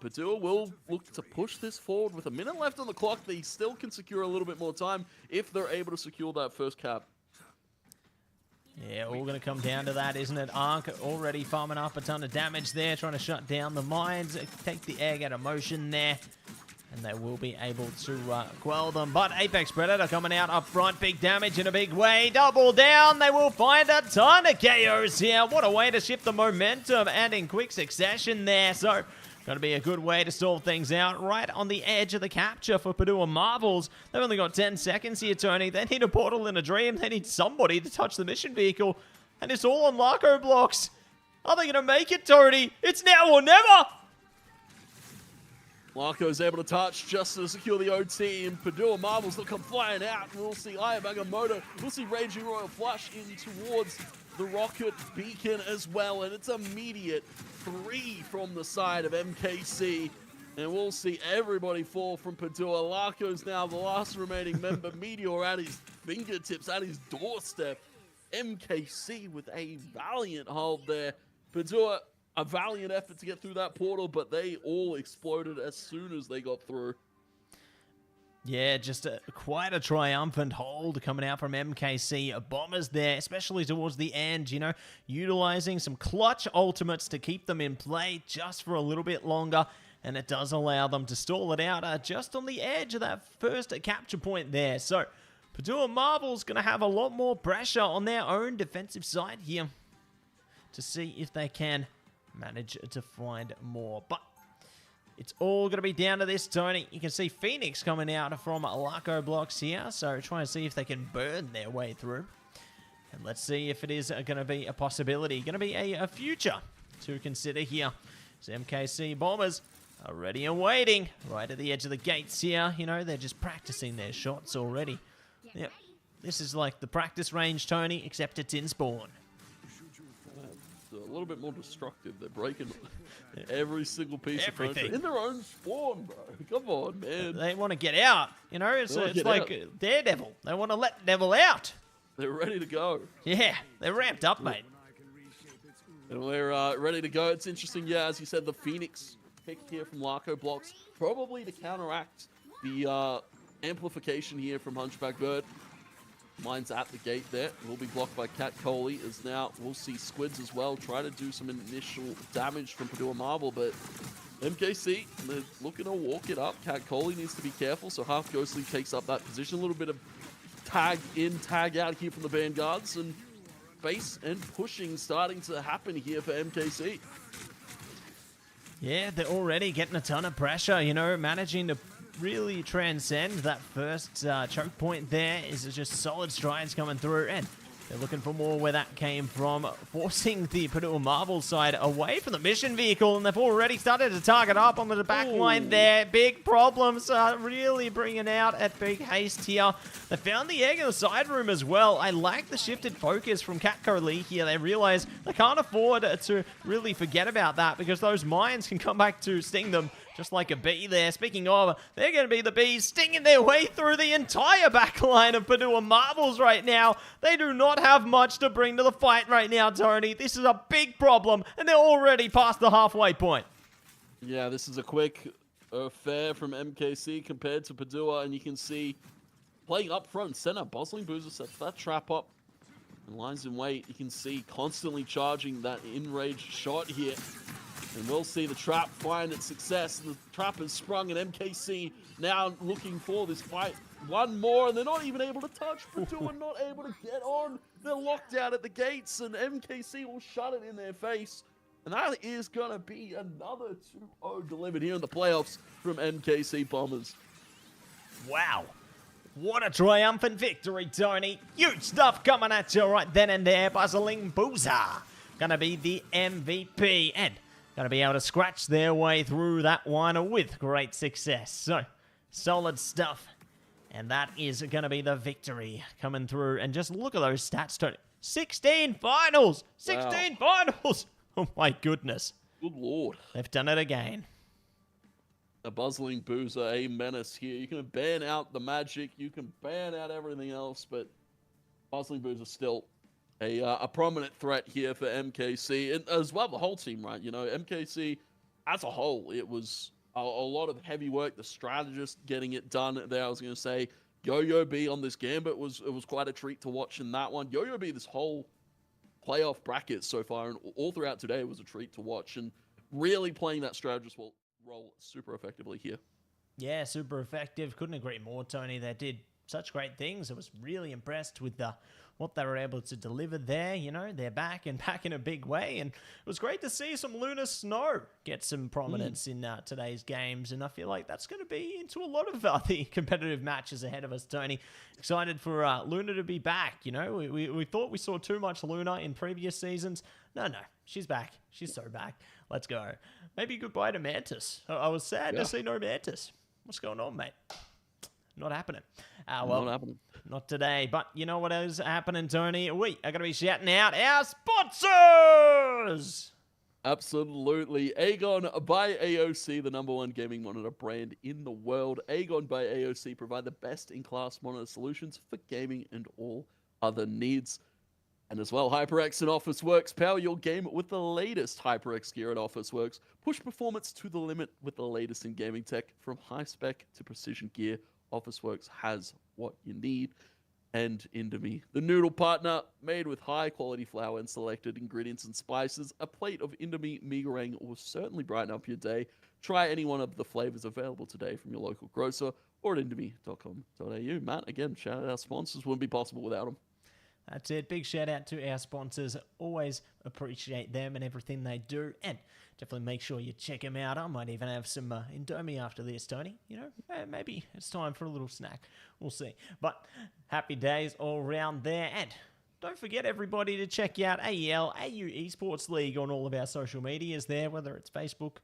Padua will look to push this forward with a minute left on the clock. They still can secure a little bit more time if they're able to secure that first cap. Yeah, all going to come down to that, isn't it? Ark already farming up a ton of damage there, trying to shut down the mines, take the egg out of motion there, and they will be able to quell them. But Apex Predator coming out up front, big damage in a big way, double down, they will find a ton of KOs here. What a way to shift the momentum, and in quick succession there, so going to be a good way to stall things out right on the edge of the capture for Padua Marbles. They've only got 10 seconds here, Tony. They need a portal in a dream. They need somebody to touch the mission vehicle. And it's all on Larko blocks. Are they going to make it, Tony? It's now or never! Larko is able to touch just to secure the OT, and Padua Marbles will come flying out. We'll see Ayabagamoto. We'll see Raging Royal Flush in towards the rocket beacon as well, and it's immediate 3 from the side of MKC, and we'll see everybody fall from Padua. Larko's now the last remaining member. Meteor at his fingertips, at his doorstep. MKC with a valiant hold there. Padua, a valiant effort to get through that portal, but they all exploded as soon as they got through. Yeah, just quite a triumphant hold coming out from MKC Bombers there, especially towards the end, you know, utilizing some clutch ultimates to keep them in play just for a little bit longer, and it does allow them to stall it out just on the edge of that first capture point there. So, Padua Marvel's going to have a lot more pressure on their own defensive side here to see if they can manage to find more, but it's all going to be down to this, Tony. You can see Phoenix coming out from Larko blocks here, so trying to see if they can burn their way through. And let's see if it is going to be a possibility, going to be a future to consider here. So MKC Bombers are ready and waiting right at the edge of the gates here. You know, they're just practicing their shots already. Yep, this is like the practice range, Tony, except it's in spawn. A little bit more destructive. They're breaking every single piece of Everything. furniture in their own spawn, bro. Come on, man. They want to get out. You know, it's like Daredevil. They want to let Devil out. They're ready to go. Yeah, they're ramped up, mate. And we're ready to go. It's interesting, yeah, as you said, the Phoenix picked here from Larko blocks, probably to counteract the amplification here from Hunchback Bird. Mine's at the gate there. Will be blocked by Cat Coley. As now we'll see Squids as well try to do some initial damage from Padua Marble, but MKC, they're looking to walk it up. Cat Coley needs to be careful, so Half Ghostly takes up that position. A little bit of tag in, tag out here from the Vanguards, and base and pushing starting to happen here for MKC. Yeah, they're already getting a ton of pressure, you know, managing to really transcend that first choke point there is just solid strides coming through, and They're looking for more where that came from, forcing the Purdue Marvel side away from the mission vehicle, and they've already started to target up on the back line there. Big problems really bringing out at big haste here. They found the egg in the side room as well. I like the shifted focus from Catco Lee here. They realize they can't afford to really forget about that because those mines can come back to sting them. Just like a bee there. Speaking of, they're going to be the bees stinging their way through the entire backline of Purdue Marvels right now. They do not have much to bring to the fight right now, Tony. This is a big problem, and they're already past the halfway point. Yeah, this is a quick affair from MKC compared to Purdue, and you can see playing up front and center. Bustling Boozer sets that trap up and lines in wait. You can see constantly charging that enraged shot here. And we'll see the trap find its success. The trap is sprung, and MKC now looking for this fight. One more, and they're not even able to touch. Purdue are not able to get on. They're locked out at the gates, and MKC will shut it in their face. And that is going to be another 2-0 delivered here in the playoffs from MKC Bombers. Wow. What a triumphant victory, Tony. Huge stuff coming at you right then and there. Bustling Boozer going to be the MVP. And going to be able to scratch their way through that one with great success. So, solid stuff. And that is going to be the victory coming through. And just look at those stats, Tony. 16 finals! 16 finals! Oh my goodness. Good lord. They've done it again. A Bustling Boozer, a menace here. You can ban out the magic. You can ban out everything else. But Bustling Boozer still a prominent threat here for MKC, and as well the whole team, right? You know, MKC as a whole, it was a lot of heavy work. The strategist getting it done there. I was going to say Yo-Yo B on this gambit was quite a treat to watch in that one. Yo-Yo B this whole playoff bracket so far and all throughout today was a treat to watch, and really playing that strategist role super effectively here. Yeah, super effective. Couldn't agree more, Tony. They did such great things. I was really impressed with what they were able to deliver there. You know, they're back and back in a big way. And it was great to see some Lunar Snow get some prominence in today's games. And I feel like that's going to be into a lot of the competitive matches ahead of us, Tony. Excited for Luna to be back. You know, we thought we saw too much Luna in previous seasons. No, she's back. She's so back. Let's go. Maybe goodbye to Mantis. I was sad to see no Mantis. What's going on, mate? Not happening. Well, not happening. Not today. But you know what is happening, Tony? We are going to be shouting out our sponsors! Absolutely. AGON by AOC, the #1 gaming monitor brand in the world. AGON by AOC provide the best-in-class monitor solutions for gaming and all other needs. And as well, HyperX and Officeworks. Power your game with the latest HyperX gear at Officeworks. Push performance to the limit with the latest in gaming tech. From high-spec to precision gear, Officeworks has what you need. And Indomie, the noodle partner, made with high-quality flour and selected ingredients and spices. A plate of Indomie mee goreng will certainly brighten up your day. Try any one of the flavors available today from your local grocer or at indomie.com.au. Matt, again, shout out our sponsors. Wouldn't be possible without them. That's it. Big shout out to our sponsors. Always appreciate them and everything they do. And definitely make sure you check them out. I might even have some Indomie after this, Tony. You know, maybe it's time for a little snack. We'll see. But happy days all around there. And don't forget, everybody, to check out AEL, AU Esports League on all of our social medias there, whether it's Facebook,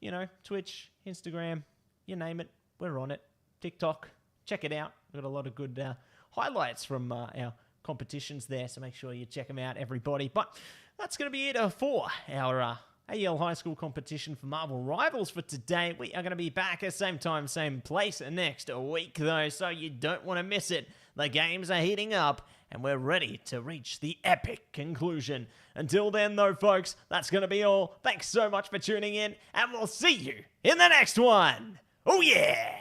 you know, Twitch, Instagram, you name it. We're on it. TikTok. Check it out. We've got a lot of good highlights from our competitions there, so make sure you check them out, everybody. But that's going to be it for our AEL High School Competition for Marvel Rivals for today. We are going to be back at same time, same place next week, though, so you don't want to miss it. The games are heating up, and we're ready to reach the epic conclusion. Until then, though, folks, that's going to be all. Thanks so much for tuning in, and we'll see you in the next one. Oh, yeah!